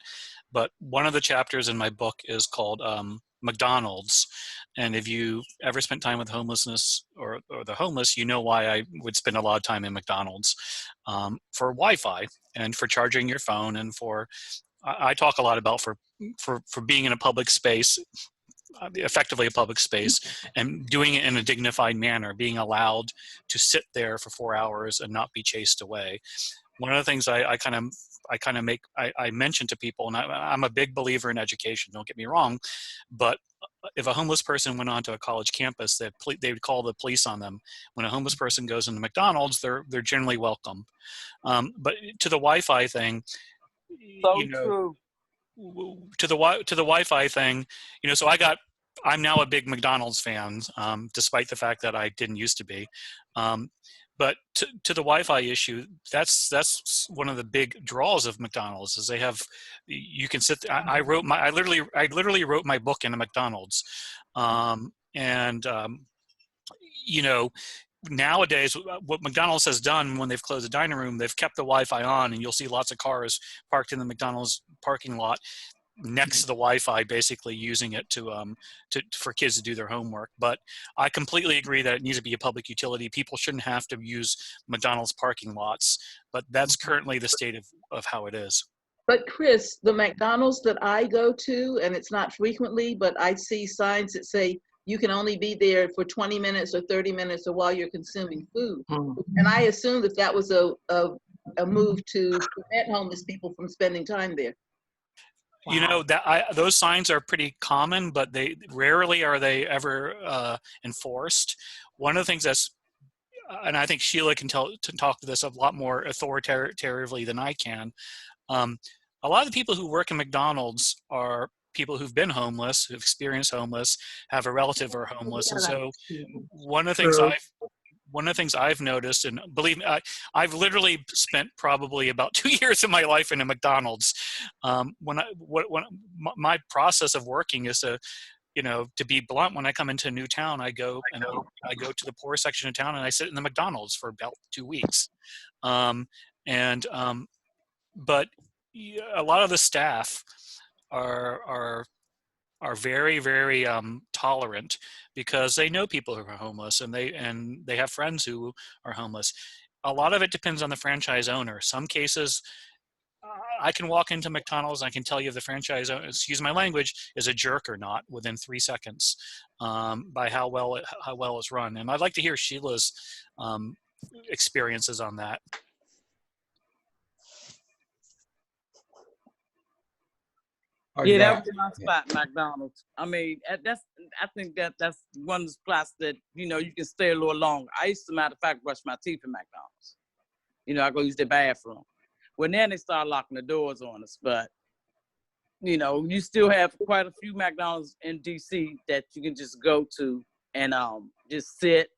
E: But one of the chapters in my book is called McDonald's. And if you ever spent time with homelessness or the homeless, you know why I would spend a lot of time in McDonald's for Wi-Fi and for charging your phone, and for, I talk a lot about for being in a public space, effectively a public space, and doing it in a dignified manner, being allowed to sit there for 4 hours and not be chased away. One of the things I mention to people, and I'm a big believer in education, don't get me wrong, but if a homeless person went onto a college campus, they would call the police on them. When a homeless person goes into McDonald's, they're generally welcome. But to the Wi-Fi thing,
J: True.
E: to the Wi-Fi thing, so I'm now a big McDonald's fan, despite the fact that I didn't used to be. But to the Wi-Fi issue, that's one of the big draws of McDonald's is they have, you can sit. I literally wrote my book in a McDonald's, nowadays what McDonald's has done when they've closed the dining room, they've kept the Wi-Fi on, and you'll see lots of cars parked in the McDonald's parking lot. next to the Wi-Fi, basically using it for kids to do their homework. But I completely agree that it needs to be a public utility. People shouldn't have to use McDonald's parking lots, but that's currently the state of how it is.
S: But Chris, the McDonald's that I go to, and it's not frequently, but I see signs that say you can only be there for 20 minutes or 30 minutes or while you're consuming food. And I assume that that was a move to prevent homeless people from spending time there.
E: You know, those signs are pretty common, but they rarely are they ever enforced. One of the things that's, and I think Sheila can talk to this a lot more authoritatively than I can. A lot of the people who work in McDonald's are people who've been homeless, who've experienced homeless, have a relative or homeless, and so one of the things I've noticed, and believe me, I've literally spent probably about 2 years of my life in a McDonald's. My process of working is to be blunt, when I come into a new town, I go to the poor section of town and I sit in the McDonald's for about 2 weeks. But a lot of the staff are very, very tolerant because they know people who are homeless and they have friends who are homeless. A lot of it depends on the franchise owner. Some cases, I can walk into McDonald's and I can tell you if the franchise owner, excuse my language, is a jerk or not within 3 seconds by how well it's run. And I'd like to hear Sheila's experiences on that.
J: Yeah, that was my spot, McDonald's. I mean, I think that's one of the spots that, you can stay a little longer. I used to, matter of fact, brush my teeth at McDonald's. I go use the bathroom. Well, then they start locking the doors on us, but, you still have quite a few McDonald's in DC that you can just go to and just sit,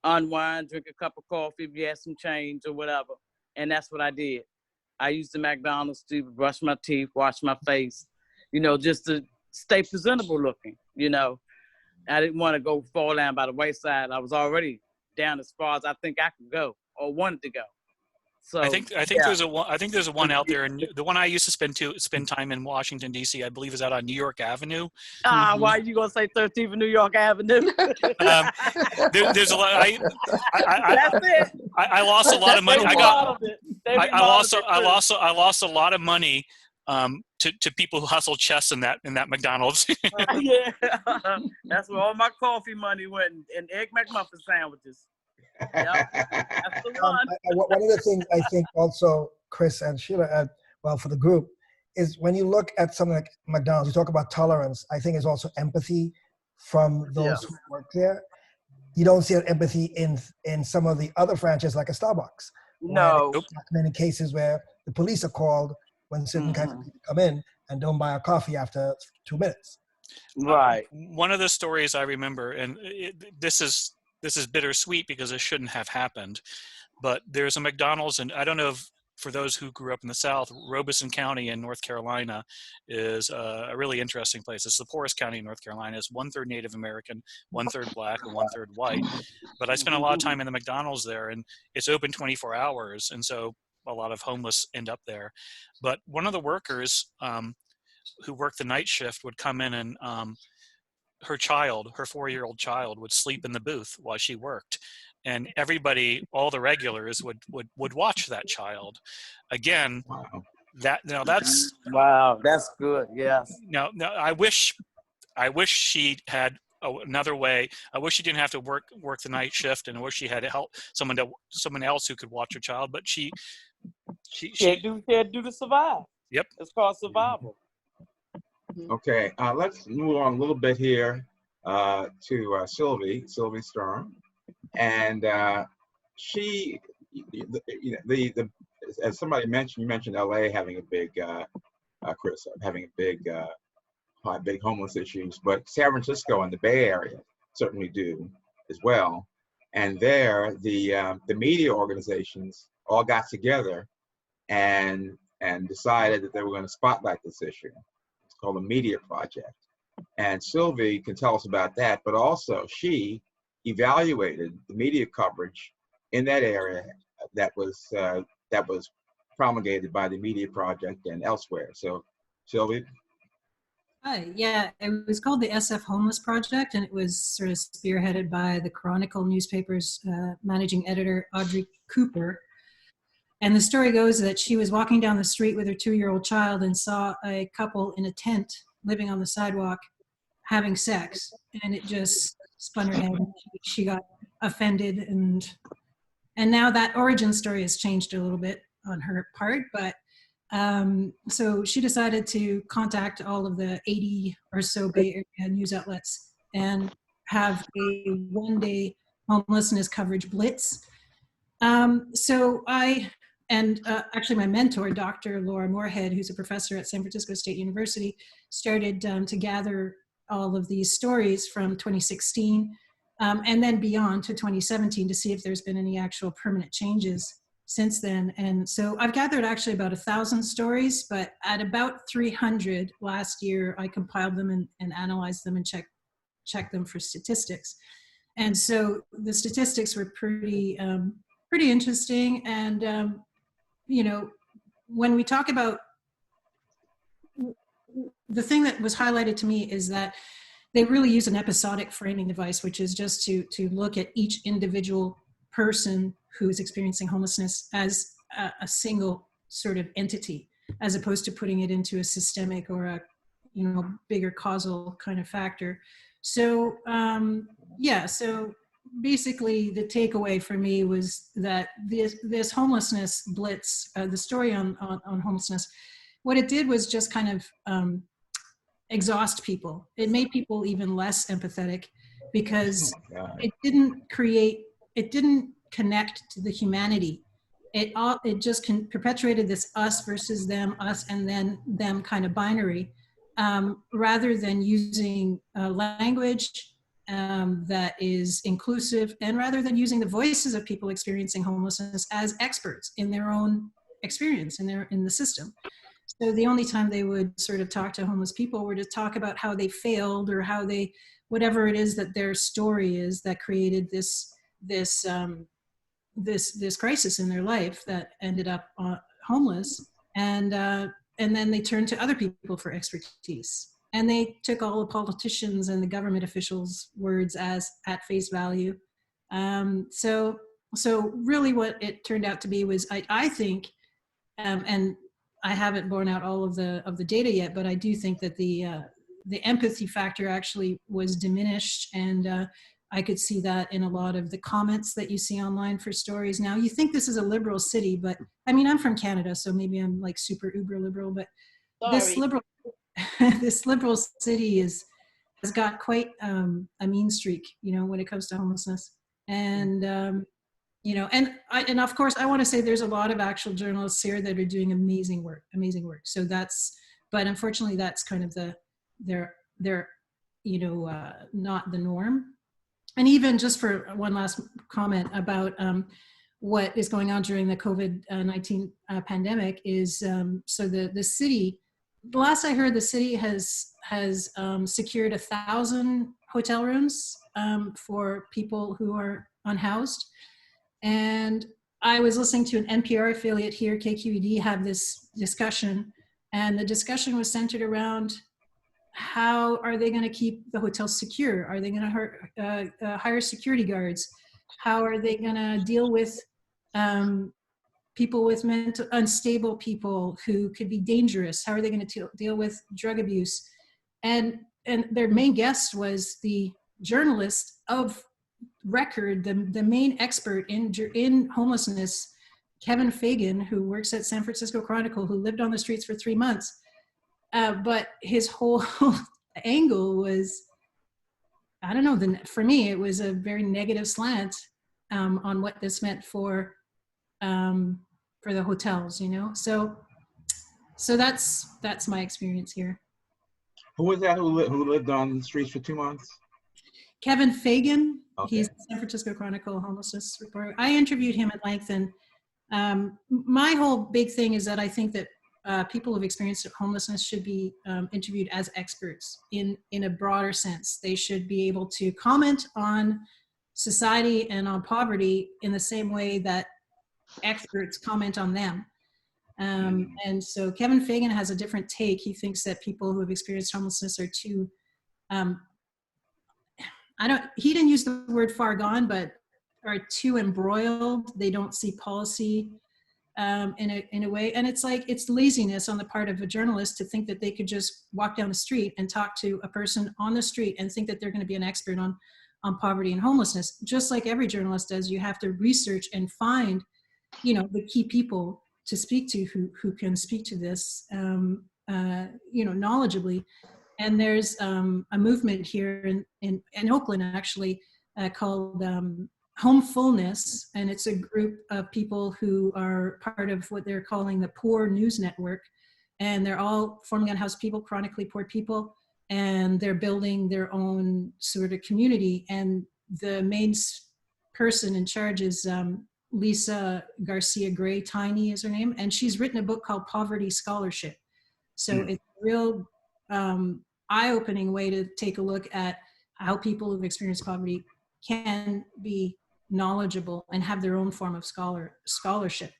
J: unwind, drink a cup of coffee if you have some change or whatever. And that's what I did. I used the McDonald's to brush my teeth, wash my face, just to stay presentable looking, I didn't want to go fall down by the wayside. I was already down as far as I think I could go or wanted to go. So
E: I think there's a one out there, and the one I used to spend time in Washington D.C. I believe is out on New York Avenue.
J: Why are you gonna say 13th New York Avenue?
E: There's a lot.
J: That's it.
E: I lost a lot of money. I lost a lot of money to people who hustle chess in that McDonald's.
J: Yeah, that's where all my coffee money went, and Egg McMuffin sandwiches. Yep. That's the one.
C: One of the things I think also, Chris and Sheila, for the group, is when you look at something like McDonald's, you talk about tolerance. I think it's also empathy from those who work there. You don't see that empathy in some of the other franchises like a Starbucks.
J: No.
C: Many cases where the police are called when certain kinds of people come in and don't buy a coffee after 2 minutes.
J: Right.
E: One of the stories I remember, and this is bittersweet because it shouldn't have happened, but there's a McDonald's, and I don't know if for those who grew up in the South, Robeson County in North Carolina is a really interesting place. It's the poorest county in North Carolina. It's 1/3 Native American, 1/3 Black, and 1/3 white. But I spent a lot of time in the McDonald's there, and it's open 24 hours, and so a lot of homeless end up there. But one of the workers who worked the night shift would come in and her 4-year-old child would sleep in the booth while she worked. And everybody, all the regulars would watch that child. Again, that's
J: wow, that's good. Yes.
E: No, I wish she had another way. I wish she didn't have to work the night shift, and I wish she had help someone else who could watch her child. But she
J: can't do to survive.
E: Yep,
J: it's called survival.
B: Okay, let's move on a little bit here to Sylvie Sturm, and she, as somebody mentioned, you mentioned LA having a big, Chris, having a big homeless issues, but San Francisco and the Bay Area certainly do as well. And there, the media organizations all got together and decided that they were going to spotlight this issue. It's called a media project. And Sylvie can tell us about that, but also she evaluated the media coverage in that area that was promulgated by the media project and elsewhere. So Sylvie,
K: Hi, yeah, it was called the SF Homeless Project, and it was sort of spearheaded by the Chronicle newspaper's managing editor, Audrey Cooper. And the story goes that she was walking down the street with her 2-year-old child and saw a couple in a tent living on the sidewalk having sex, and it just spun her head. She got offended, and now that origin story has changed a little bit on her part, but so she decided to contact all of the 80 or so Bay Area news outlets and have a one-day homelessness coverage blitz. So I, and actually my mentor, Dr. Laura Moorhead, who's a professor at San Francisco State University, started to gather all of these stories from 2016 and then beyond to 2017 to see if there's been any actual permanent changes since then. And so I've gathered actually about 1,000 stories, but at about 300 last year, I compiled them and analyzed them and checked them for statistics. And so the statistics were pretty interesting. And, you know, when we talk about, the thing that was highlighted to me is that they really use an episodic framing device, which is just to look at each individual person who's experiencing homelessness as a single sort of entity, as opposed to putting it into a systemic or a, you know, bigger causal kind of factor. So yeah, so basically the takeaway for me was that this homelessness blitz, the story on homelessness, what it did was just kind of exhaust people. It made people even less empathetic because it didn't connect to the humanity. It just perpetuated this us versus them, us and then them kind of binary, rather than using language that is inclusive, and rather than using the voices of people experiencing homelessness as experts in their own experience in the system. So the only time they would sort of talk to homeless people were to talk about how they failed or how they, whatever it is that their story is that created this crisis in their life that ended up homeless, and then they turned to other people for expertise, and they took all the politicians and the government officials' words as at face value. So really, what it turned out to be was, I think, and I haven't borne out all of the data yet, but I do think that the empathy factor actually was diminished, and I could see that in a lot of the comments that you see online for stories. Now, you think this is a liberal city, but I mean, I'm from Canada, so maybe I'm like super uber liberal, but this liberal city has got quite a mean streak, you know, when it comes to homelessness. And you know, and of course, I want to say there's a lot of actual journalists here that are doing amazing work. So but unfortunately, that's kind of they're you know, not the norm. And even just for one last comment about what is going on during the COVID-19 pandemic is, so the city, the last I heard, the city has secured 1,000 hotel rooms for people who are unhoused. And I was listening to an NPR affiliate here, KQED, have this discussion, and the discussion was centered around how are they going to keep the hotels secure? Are they going to hire security guards? How are they going to deal with people with unstable people who could be dangerous? How are they going to deal with drug abuse? And their main guest was the journalist of record, the main expert in homelessness, Kevin Fagan, who works at San Francisco Chronicle, who lived on the streets for 3 months. But his whole angle was, I don't know, for me, it was a very negative slant on what this meant for the hotels, you know? So that's my experience here.
B: Who was that who lived on the streets for 2 months?
K: Kevin Fagan.
B: Okay.
K: He's the San Francisco Chronicle homelessness reporter. I interviewed him at length, and my whole big thing is that I think that people who've experienced homelessness should be interviewed as experts in a broader sense. They should be able to comment on society and on poverty in the same way that experts comment on them. And so Kevin Fagan has a different take. He thinks that people who have experienced homelessness are too, he didn't use the word far gone, but are too embroiled. They don't see policy in a way. And it's like, it's laziness on the part of a journalist to think that they could just walk down the street and talk to a person on the street and think that they're going to be an expert on poverty and homelessness. Just like every journalist does, you have to research and find, the key people to speak to who can speak to this, knowledgeably. And there's a movement here in Oakland, actually, called Homefulness, and it's a group of people who are part of what they're calling the Poor News Network, and they're all formerly unhoused people, chronically poor people, and they're building their own sort of community. And the main person in charge is Lisa Garcia Gray. Tiny is her name, and she's written a book called Poverty Scholarship. So it's a real eye-opening way to take a look at how people who've experienced poverty can be knowledgeable and have their own form of scholarship,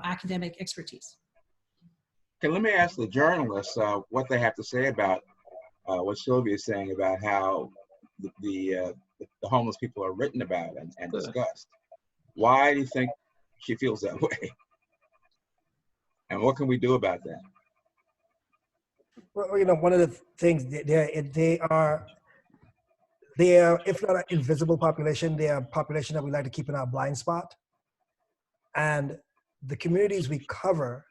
K: academic expertise.
B: Okay, let me ask the journalists what they have to say about what Sylvia is saying about how the homeless people are written about and discussed. Why do you think she feels that way? And what can we do about that?
C: Well, one of the things, they are, if not an invisible population, they are a population that we like to keep in our blind spot. And the communities we cover,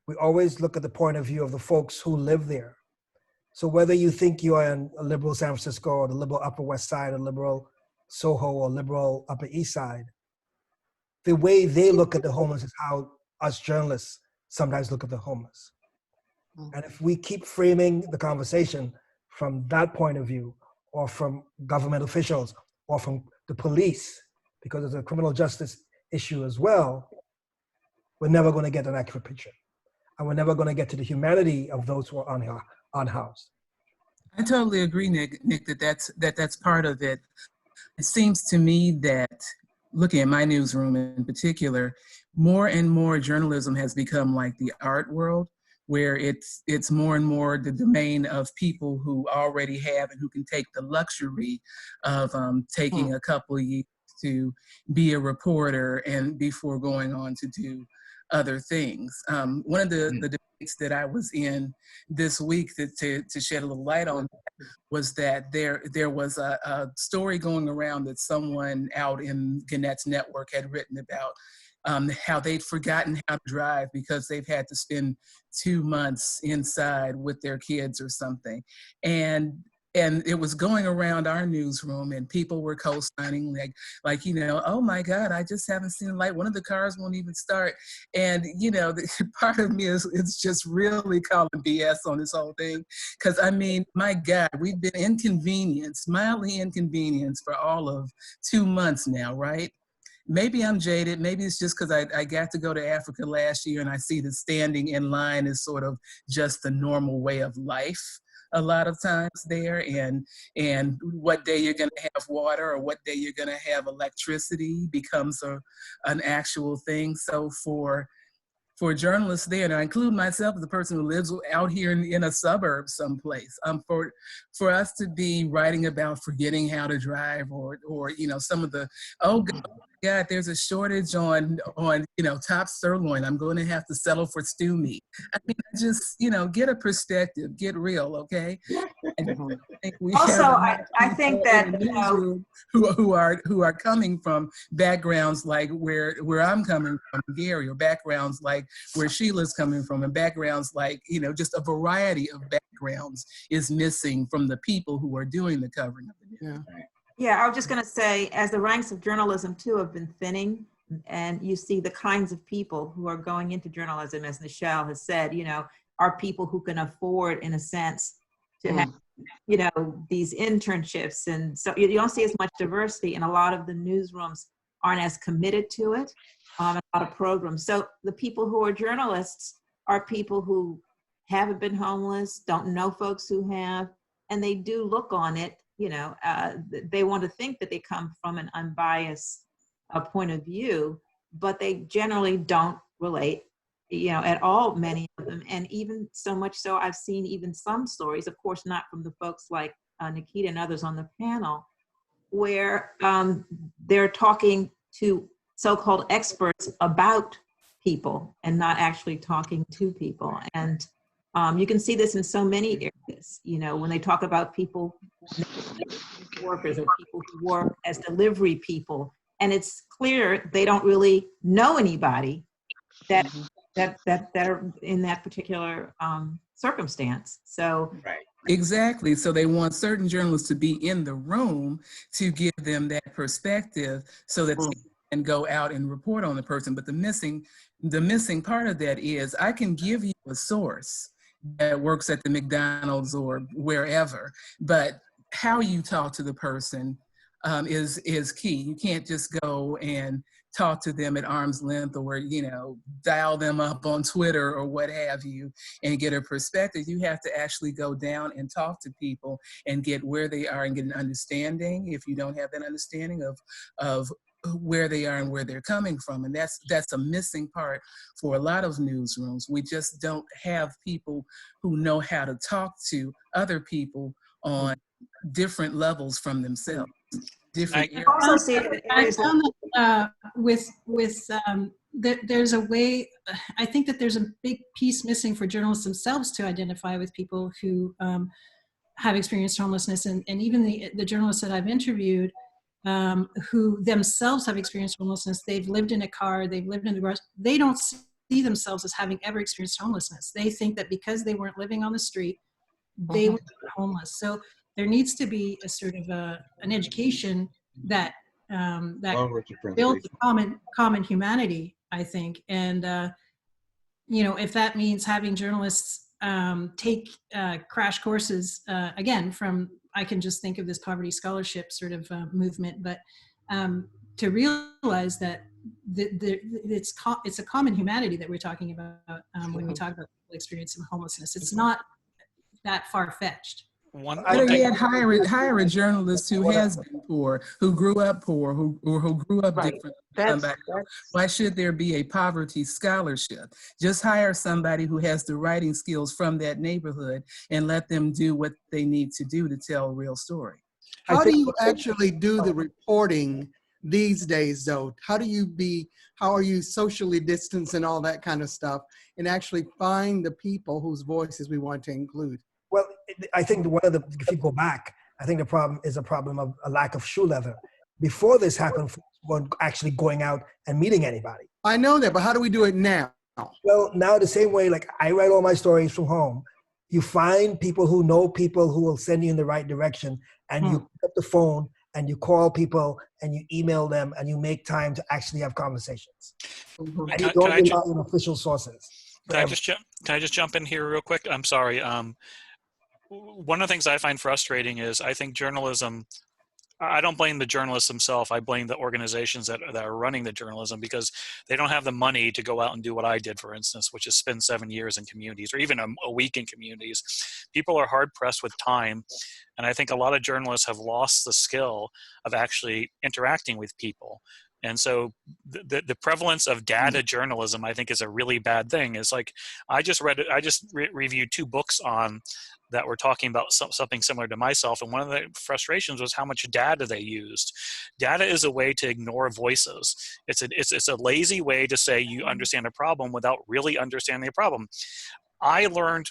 C: we always look at the point of view of the folks who live there. So whether you think you are in a liberal San Francisco or the liberal Upper West Side or liberal Soho or liberal Upper East Side, the way they look at the homeless is how us journalists sometimes look at the homeless. And if we keep framing the conversation from that point of view, or from government officials, or from the police, because it's a criminal justice issue as well, we're never going to get an accurate picture. And we're never going to get to the humanity of those who are unhoused.
R: I totally agree, Nick, that's part of it. It seems to me that, looking at my newsroom in particular, more and more journalism has become like the art world, where it's more and more the domain of people who already have and who can take the luxury of taking a couple of years to be a reporter and before going on to do other things. One of the debates that I was in this week to shed a little light on was that there was a story going around that someone out in Gannett's network had written about how they'd forgotten how to drive because they've had to spend 2 months inside with their kids or something. And it was going around our newsroom and people were co-signing like, oh my God, I just haven't seen a light. One of the cars won't even start. And, the part of me is just really calling BS on this whole thing. Because I mean, my God, we've been mildly inconvenienced for all of 2 months now, right? Maybe I'm jaded. Maybe it's just because I got to go to Africa last year and I see that standing in line is sort of just the normal way of life a lot of times there, and what day you're going to have water or what day you're going to have electricity becomes an actual thing. So for journalists there, and I include myself as the person who lives out here in a suburb someplace, for us to be writing about forgetting how to drive or some of the, oh God, there's a shortage on top sirloin. I'm going to have to settle for stew meat. I mean, just get a perspective, get real, okay? And I think we
W: also,
R: have
W: I think that
R: who are coming from backgrounds like where I'm coming from, Gary, or backgrounds like where Sheila's coming from, and backgrounds like just a variety of backgrounds is missing from the people who are doing the covering of the news.
W: Yeah, I was just going to say, as the ranks of journalism too have been thinning, and you see the kinds of people who are going into journalism, as Nichelle has said, are people who can afford, in a sense, to have, these internships. And so you don't see as much diversity, and a lot of the newsrooms aren't as committed to it, a lot of programs. So the people who are journalists are people who haven't been homeless, don't know folks who have, and they do look on it. They want to think that they come from an unbiased point of view, but they generally don't relate at all, many of them. And even so much so, I've seen even some stories, of course, not from the folks like Nikita and others on the panel, where they're talking to so-called experts about people and not actually talking to people. And you can see this in so many areas, when they talk about people, workers or people who work as delivery people, and it's clear they don't really know anybody that are in that particular circumstance. So
R: Exactly. So they want certain journalists to be in the room to give them that perspective so that they can go out and report on the person. But the missing part of that is I can give you a source that works at the McDonald's or wherever, but how you talk to the person is key. You can't just go and talk to them at arm's length or, dial them up on Twitter or what have you and get a perspective. You have to actually go down and talk to people and get where they are and get an understanding, if you don't have that understanding of where they are and where they're coming from. And that's a missing part for a lot of newsrooms. We just don't have people who know how to talk to other people on different levels from themselves. Different
K: I found that there's a way, I think that there's a big piece missing for journalists themselves to identify with people who have experienced homelessness, and even the journalists that I've interviewed who themselves have experienced homelessness. They've lived in a car, they've lived in the garage. They don't see themselves as having ever experienced homelessness. They think that because they weren't living on the street, they were homeless. So there needs to be a sort of an education that builds common humanity, I think. And if that means having journalists take crash courses, again, I can just think of this poverty scholarship sort of movement, but to realize that it's a common humanity that we're talking about when we talk about people experiencing homelessness. It's not that far-fetched.
R: Better yet, hire a journalist who has been poor, who grew up poor, who grew up different than somebody else. Why should there be a poverty scholarship? Just hire somebody who has the writing skills from that neighborhood and let them do what they need to do to tell a real story.
A: How do you actually do the reporting these days, though? How are you socially distanced and all that kind of stuff, and actually find the people whose voices we want to include?
C: Well, I think if you go back, I think the problem is a problem of a lack of shoe leather. Before this happened, folks weren't actually going out and meeting anybody.
A: I know that, but how do we do it now?
C: Well, now the same way, like I write all my stories from home, you find people who know people who will send you in the right direction, and you pick up the phone and you call people and you email them and you make time to actually have conversations. And you don't rely on official sources.
E: Can I just jump in here real quick? I'm sorry. One of the things I find frustrating is I think journalism, I don't blame the journalists themselves. I blame the organizations that are running the journalism, because they don't have the money to go out and do what I did, for instance, which is spend 7 years in communities or even a week in communities. People are hard pressed with time. And I think a lot of journalists have lost the skill of actually interacting with people. And so the prevalence of data journalism, I think, is a really bad thing. It's like, I just reviewed 2 books that were talking about something similar to myself. And one of the frustrations was how much data they used. Data is a way to ignore voices. It's a lazy way to say you understand a problem without really understanding the problem. I learned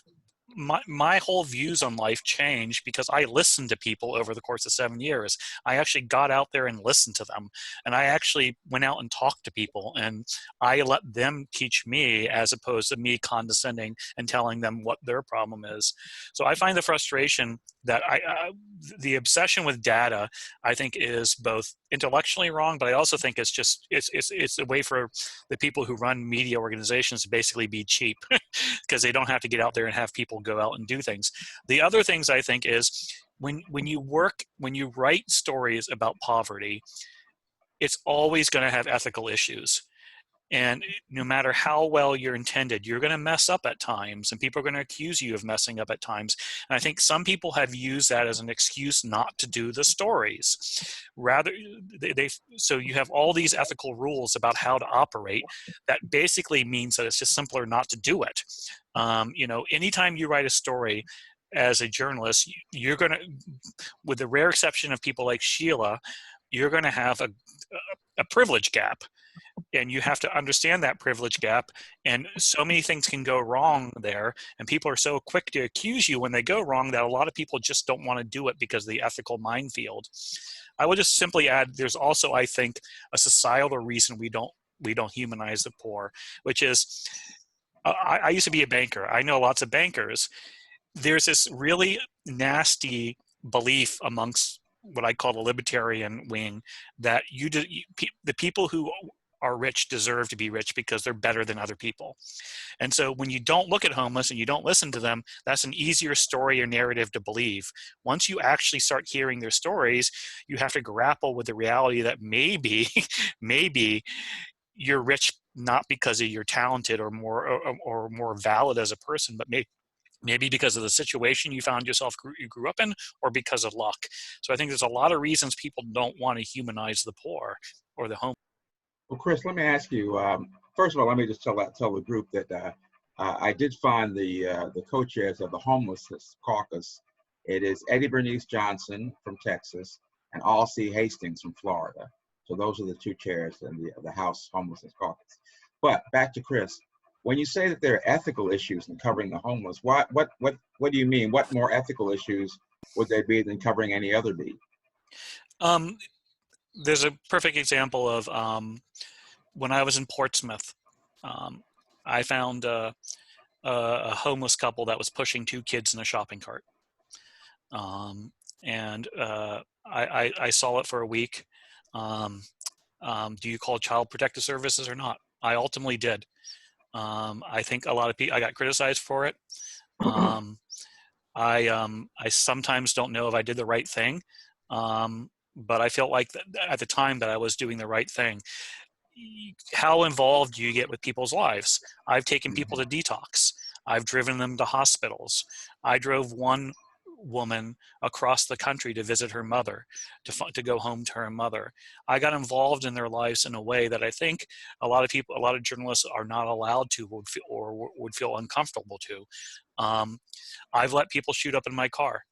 E: my whole views on life changed because I listened to people over the course of 7 years. I actually got out there and listened to them. And I actually went out and talked to people, and I let them teach me as opposed to me condescending and telling them what their problem is. So I find the frustration that the obsession with data, I think, is both intellectually wrong, but I also think it's a way for the people who run media organizations to basically be cheap because they don't have to get out there and have people go out and do things. The other things I think is when you write stories about poverty, it's always going to have ethical issues. And no matter how well you're intended, you're going to mess up at times, and people are going to accuse you of messing up at times. And I think some people have used that as an excuse not to do the stories. Rather, so you have all these ethical rules about how to operate. That basically means that it's just simpler not to do it. You know, anytime you write a story as a journalist, you're going to, with the rare exception of people like Sheila, you're going to have a privilege gap. And you have to understand that privilege gap. And so many things can go wrong there. And people are so quick to accuse you when they go wrong that a lot of people just don't want to do it because of the ethical minefield. I will just simply add, there's also, I think, a societal reason we don't humanize the poor, which is, I used to be a banker. I know lots of bankers. There's this really nasty belief amongst what I call the libertarian wing that the people who are rich deserve to be rich because they're better than other people. And so when you don't look at homeless and you don't listen to them, that's an easier story or narrative to believe. Once you actually start hearing their stories, you have to grapple with the reality that maybe you're rich not because you're talented or more valid as a person, but maybe because of the situation you found yourself, you grew up in, or because of luck. So I think there's a lot of reasons people don't want to humanize the poor or the homeless.
B: Well, Chris, let me ask you, first of all, let me just tell the group that I did find the co-chairs of the Homelessness Caucus. It is Eddie Bernice Johnson from Texas and Alcee Hastings from Florida. So those are the two chairs in the House Homelessness Caucus. But back to Chris, when you say that there are ethical issues in covering the homeless, what do you mean? What more ethical issues would they be than covering any other beat?
E: There's a perfect example of when I was in Portsmouth. I found a homeless couple that was pushing two kids in a shopping cart. And I saw it for a week. Do you call Child Protective Services or not? I ultimately did. I think a lot of people, I got criticized for it. I sometimes don't know if I did the right thing. But I felt like at the time that I was doing the right thing. How involved do you get with people's lives? I've taken people to detox. I've driven them to hospitals. I drove one woman across the country to visit her mother, to go home to her mother. I got involved in their lives in a way that I think a lot of journalists are not allowed to or would feel uncomfortable to. I've let people shoot up in my car.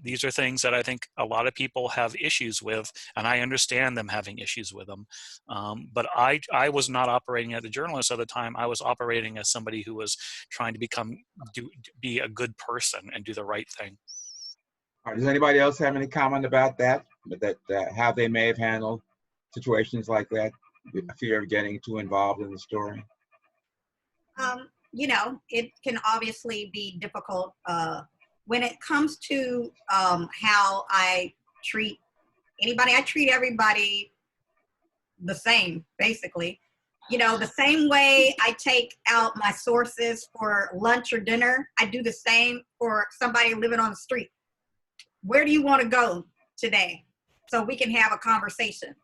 E: These are things that I think a lot of people have issues with, and I understand them having issues with them. But I was not operating as a journalist at the time. I was operating as somebody who was trying to be a good person and do the right thing.
B: All right, does anybody else have any comment about that? How they may have handled situations like that, the fear of getting too involved in the story?
N: You know, it can obviously be difficult when it comes to how I treat anybody. I treat everybody the same, basically. You know, the same way I take out my sources for lunch or dinner, I do the same for somebody living on the street. Where do you want to go today? So we can have a conversation.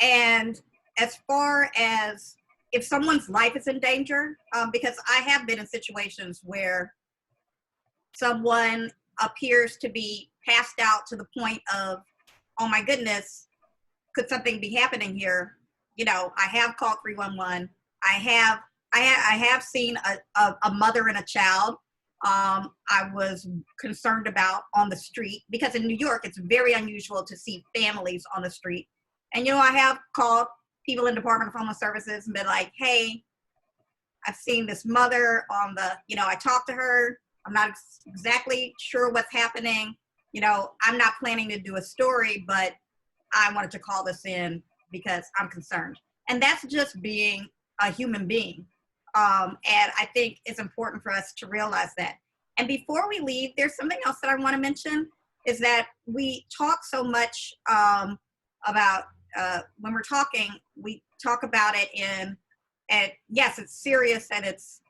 N: And as far as if someone's life is in danger, because I have been in situations where someone appears to be passed out to the point of, oh my goodness, could something be happening here? You know, I have called 311. I have seen a mother and a child I was concerned about on the street, because in New York, it's very unusual to see families on the street. And, you know, I have called people in Department of Homeless Services and been like, hey, I've seen this mother on the, you know, I talked to her. I'm not exactly sure what's happening. You know, I'm not planning to do a story, but I wanted to call this in because I'm concerned. And that's just being a human being. And I think it's important for us to realize that. And before we leave, there's something else that I want to mention, is that we talk so much about, when we're talking, we talk about it and yes, it's serious and it's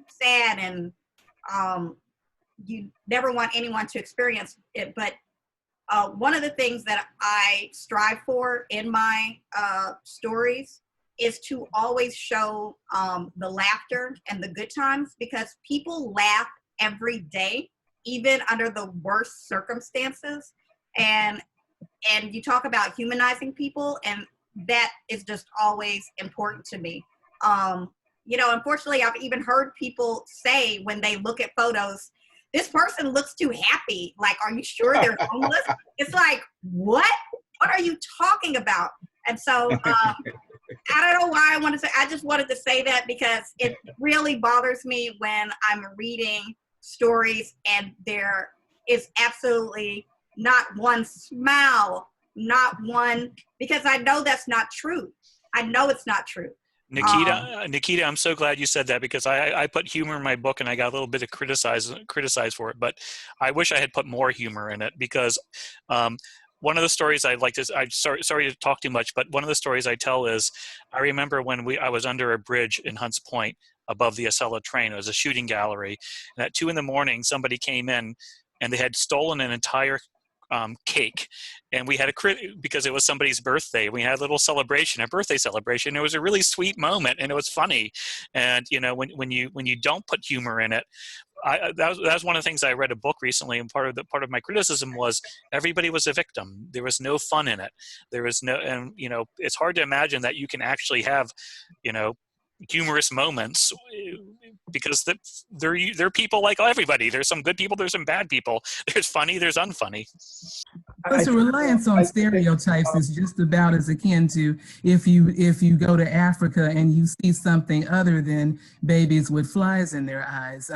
N: sad, and you never want anyone to experience it, but one of the things that I strive for in my stories is to always show the laughter and the good times, because people laugh every day, even under the worst circumstances. And you talk about humanizing people, and that is just always important to me. You know, unfortunately, I've even heard people say when they look at photos, this person looks too happy. Like, are you sure they're homeless? It's like, what? What are you talking about? And so I don't know why I wanted to say, I just wanted to say that because it really bothers me when I'm reading stories and there is absolutely not one smile, not one, because I know that's not true. I know it's not true.
E: Nikita, I'm so glad you said that, because I put humor in my book and I got a little bit of criticized for it, but I wish I had put more humor in it, because one of the stories I'd like to, I'm sorry to talk too much, but one of the stories I tell is, I remember when I was under a bridge in Hunts Point above the Acela train. It was a shooting gallery, and at 2 a.m, somebody came in and they had stolen an entire cake, and we had because it was somebody's birthday. We had a little celebration, a birthday celebration. It was a really sweet moment, and it was funny. And you know, when you don't put humor in it, that was one of the things I read a book recently, and part of my criticism was everybody was a victim. There was no fun in it. There was no, and you know, it's hard to imagine that you can actually have, you know, humorous moments, because they're people like everybody. There's some good people, there's some bad people, there's funny, there's unfunny.
R: But the reliance on stereotypes is just about as akin to if you go to Africa and you see something other than babies with flies in their eyes.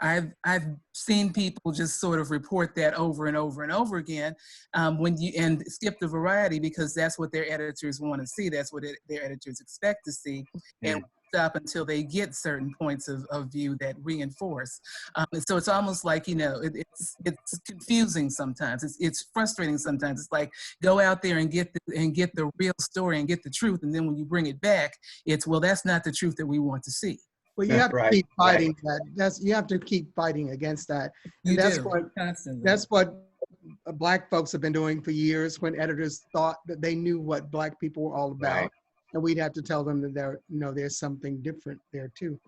R: I've seen people just sort of report that over and over and over again, and skip the variety, because that's what their editors want to see. That's what their editors expect to see, and stop until they get certain points of view that reinforce. So it's almost like, you know, it's confusing sometimes. It's frustrating sometimes. It's like, go out there and get the real story and get the truth, and then when you bring it back, it's, well, that's not the truth that we want to see.
A: Well, you have to keep fighting that. You have to keep fighting against that. And that's what Black folks have been doing for years, when editors thought that they knew what Black people were all about. Right. And we'd have to tell them that there's something different there too.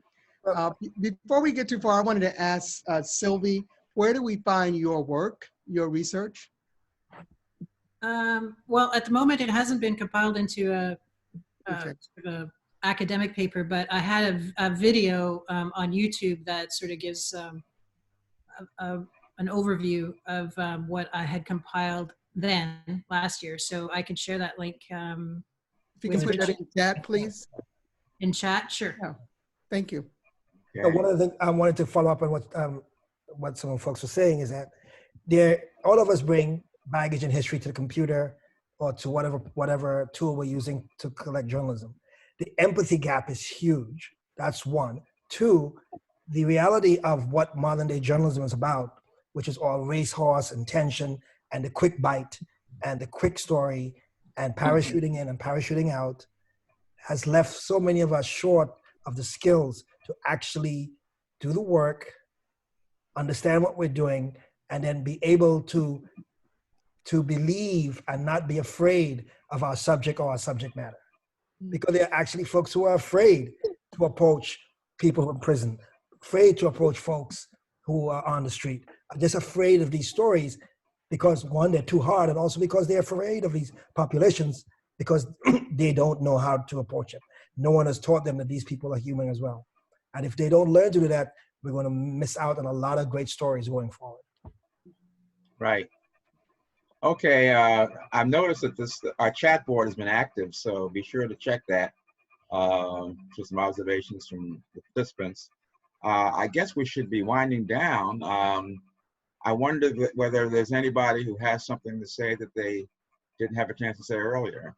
A: Before we get too far, I wanted to ask Sylvie, where do we find your work, your research?
K: Well, at the moment, it hasn't been compiled into a academic paper, but I had a video on YouTube that sort of gives an overview of what I had compiled then last year. So I can share that link.
A: If you can put that in chat, please.
K: In chat, sure.
A: Yeah. Thank you.
C: So one of the things I wanted to follow up on what some folks were saying is that all of us bring baggage and history to the computer or to whatever tool we're using to collect journalism. The empathy gap is huge. That's one. Two, the reality of what modern day journalism is about, which is all racehorse and tension and the quick bite and the quick story and parachuting in and parachuting out, has left so many of us short of the skills to actually do the work, understand what we're doing, and then be able to believe and not be afraid of our subject or our subject matter. Because there are actually folks who are afraid to approach people in prison, afraid to approach folks who are on the street, are just afraid of these stories because, one, they're too hard, and also because they're afraid of these populations because they don't know how to approach them. No one has taught them that these people are human as well. And if they don't learn to do that, we're going to miss out on a lot of great stories going forward.
B: Right. Okay, I've noticed that our chat board has been active, so be sure to check that for some observations from the participants. I guess we should be winding down. I wonder whether there's anybody who has something to say that they didn't have a chance to say earlier.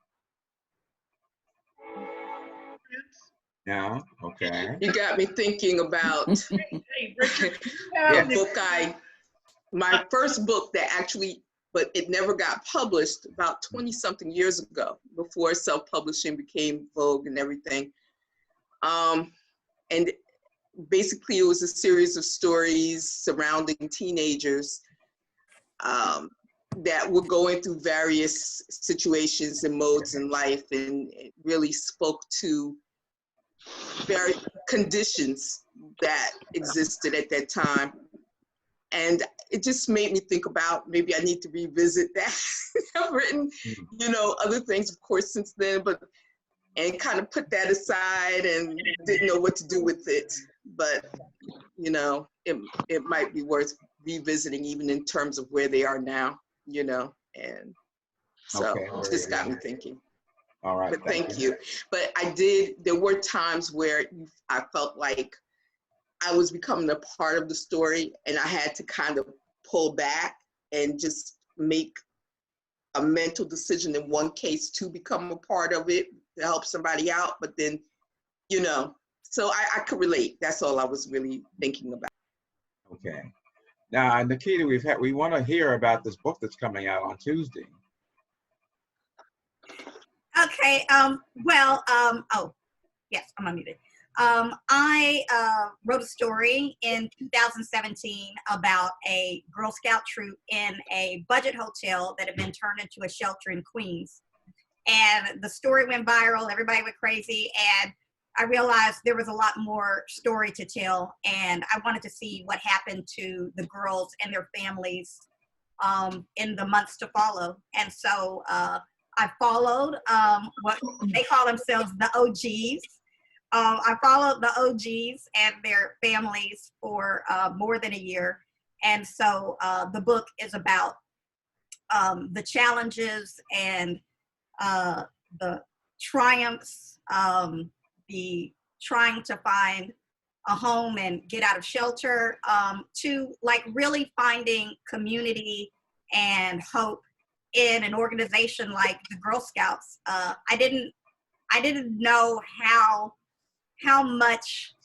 B: No? Okay.
Q: You got me thinking about my first book that actually, but it never got published, about 20-something years ago, before self-publishing became vogue and everything. And basically it was a series of stories surrounding teenagers.
L: that were going through various situations and modes in life, and it really spoke to various conditions that existed at that time. And it just made me think about maybe I need to revisit that. I've written, you know, other things, of course, since then, and kind of put that aside and didn't know what to do with it. But, you know, it might be worth revisiting even in terms of where they are now, you know, and so
B: Okay,
L: it just got me thinking.
B: All right.
L: But thank you.
B: you.
L: But there were times where I felt like I was becoming a part of the story and I had to kind of pull back and just make a mental decision in one case to become a part of it to help somebody out. But then, you know, so I could relate. That's all I was really thinking about.
B: Okay. Now, Nikita, we want to hear about this book that's coming out on Tuesday.
N: Okay. Oh, yes, I'm unmuted. I wrote a story in 2017 about a Girl Scout troop in a budget hotel that had been turned into a shelter in Queens. And the story went viral, everybody went crazy, and I realized there was a lot more story to tell, and I wanted to see what happened to the girls and their families in the months to follow. And so I followed what they call themselves the OGs. I followed the OGs and their families for more than a year. And so the book is about the challenges and the triumphs, the trying to find a home and get out of shelter, to like really finding community and hope in an organization like the Girl Scouts. I didn't know how much,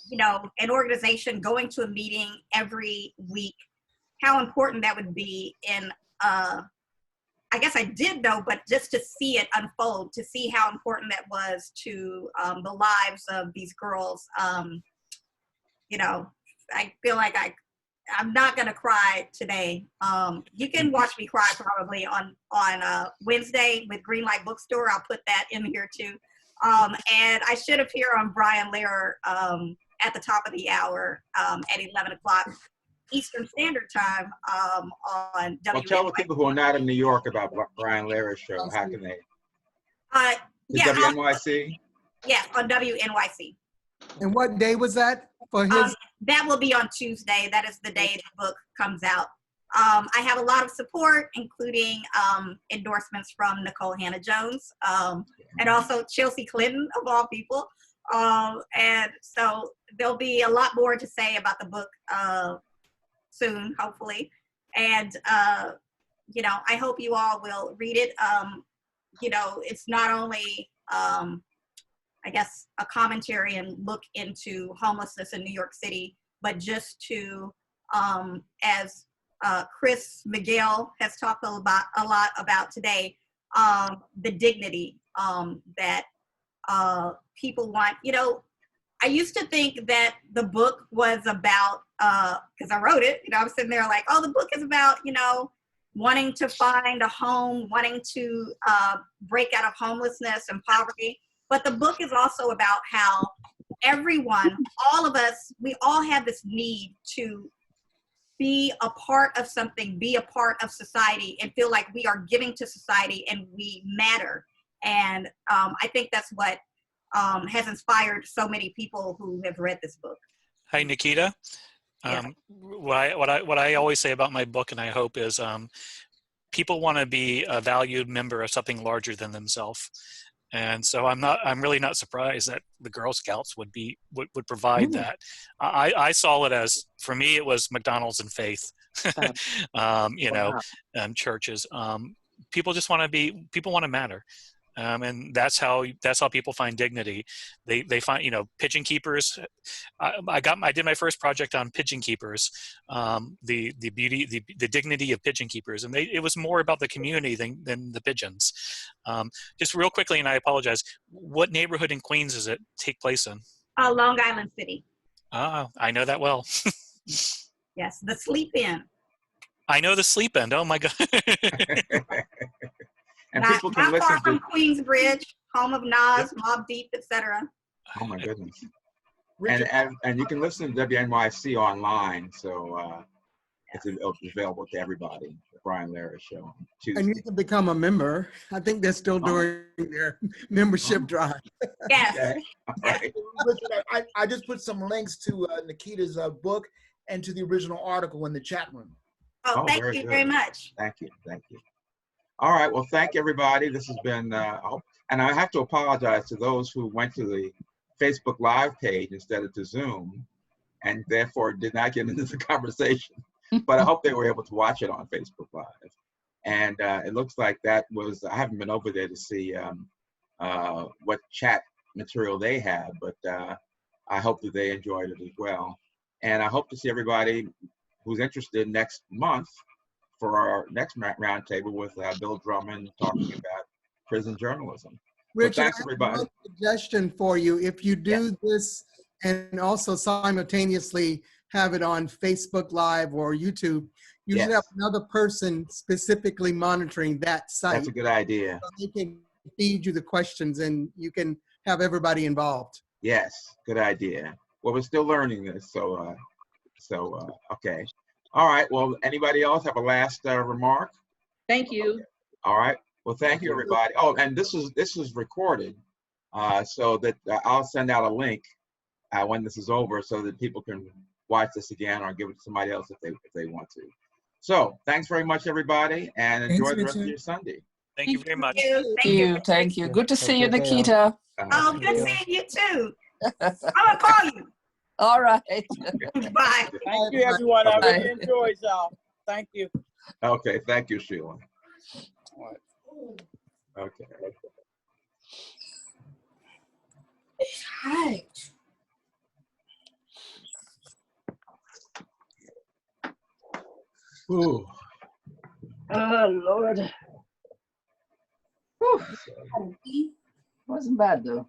N: you know, an organization going to a meeting every week, how important that would be in, I guess I did know, but just to see it unfold, to see how important that was to the lives of these girls, you know, I feel like I'm not gonna cry today. You can watch me cry probably on Wednesday with Greenlight Bookstore. I'll put that in here too. And I should appear on Brian Lehrer at the top of the hour at 11 o'clock Eastern Standard Time on WNYC.
B: Well, tell the people who are not in New York about Brian Lehrer's show. How can they?
N: Yeah,
B: WNYC?
N: Yeah, on WNYC.
A: And what day was that for his?
N: That will be on Tuesday. That is the day the book comes out. I have a lot of support, including endorsements from Nicole Hannah-Jones and also Chelsea Clinton, of all people. And so there'll be a lot more to say about the book soon, hopefully. And, you know, I hope you all will read it. You know, it's not only, I guess, a commentary and look into homelessness in New York City, but just to, as Chris Miguel has talked a lot about today, the dignity that people want. You know, I used to think that the book was about, because I wrote it, you know, I'm sitting there like, oh, the book is about, you know, wanting to find a home, wanting to break out of homelessness and poverty. But the book is also about how everyone, all of us, we all have this need to be a part of something, be a part of society, and feel like we are giving to society and we matter. And I think that's what has inspired so many people who have read this book.
E: Hi, Nikita.
N: Yeah.
E: What I always say about my book, and I hope, is people want to be a valued member of something larger than themselves. And so I'm really not surprised that the Girl Scouts would provide that. I saw it as, for me, it was McDonald's and faith, you know, and churches. People just want to people want to matter. And that's how people find dignity. They find, you know, pigeon keepers. I did my first project on pigeon keepers, the beauty, the dignity of pigeon keepers, and it was more about the community than the pigeons. Just real quickly, and I apologize, what neighborhood in Queens does it take place in?
N: Long Island City.
E: I know that well.
N: Yes, the Sleep Inn.
E: I know the sleep end. Oh my God.
B: And
N: Not,
B: people can
N: not
B: listen
N: far
B: to.
N: from Queensbridge, home of Nas, Mobb Deep, etc.
B: Oh my goodness. And you can listen to WNYC online, so it's available to everybody. The Brian Lara Show on Tuesday.
A: And you can become a member. I think they're still doing their membership drive.
N: Yes.
B: Okay. All right.
H: Richard, I just put some links to Nikita's book and to the original article in the chat room.
N: Oh, thank you very much.
B: Thank you. Thank you. All right. Well, thank you, everybody. This has been, and I have to apologize to those who went to the Facebook Live page instead of to Zoom, and therefore did not get into the conversation. But I hope they were able to watch it on Facebook Live. And it looks like that was, I haven't been over there to see what chat material they have, but I hope that they enjoyed it as well. And I hope to see everybody who's interested next month for our next roundtable with Bill Drummond talking about prison journalism.
A: Richard,
B: thanks,
A: I have
B: everybody.
A: one suggestion for you. If you do this and also simultaneously have it on Facebook Live or YouTube, you should have another person specifically monitoring that site.
B: That's a good idea.
A: So they can feed you the questions and you can have everybody involved.
B: Yes, good idea. Well, we're still learning this, so okay. All right. Well, anybody else have a last remark?
S: Thank you.
B: All right. Well, thank you, everybody. Oh, and this is recorded, so that I'll send out a link when this is over, so that people can watch this again or give it to somebody else if they want to. So, thanks very much, everybody, and enjoy the rest of your Sunday.
E: Thank you very much.
M: Thank you. Good to see you, Nikita.
N: Oh, good seeing you too. I'm gonna call you.
M: All right.
N: Bye.
J: Thank you, everyone. I really enjoyed y'all. Thank you.
B: Okay. Thank you, Sheila. Okay.
T: Hi.
B: Ooh.
M: Oh, Lord. Whew. Wasn't bad, though.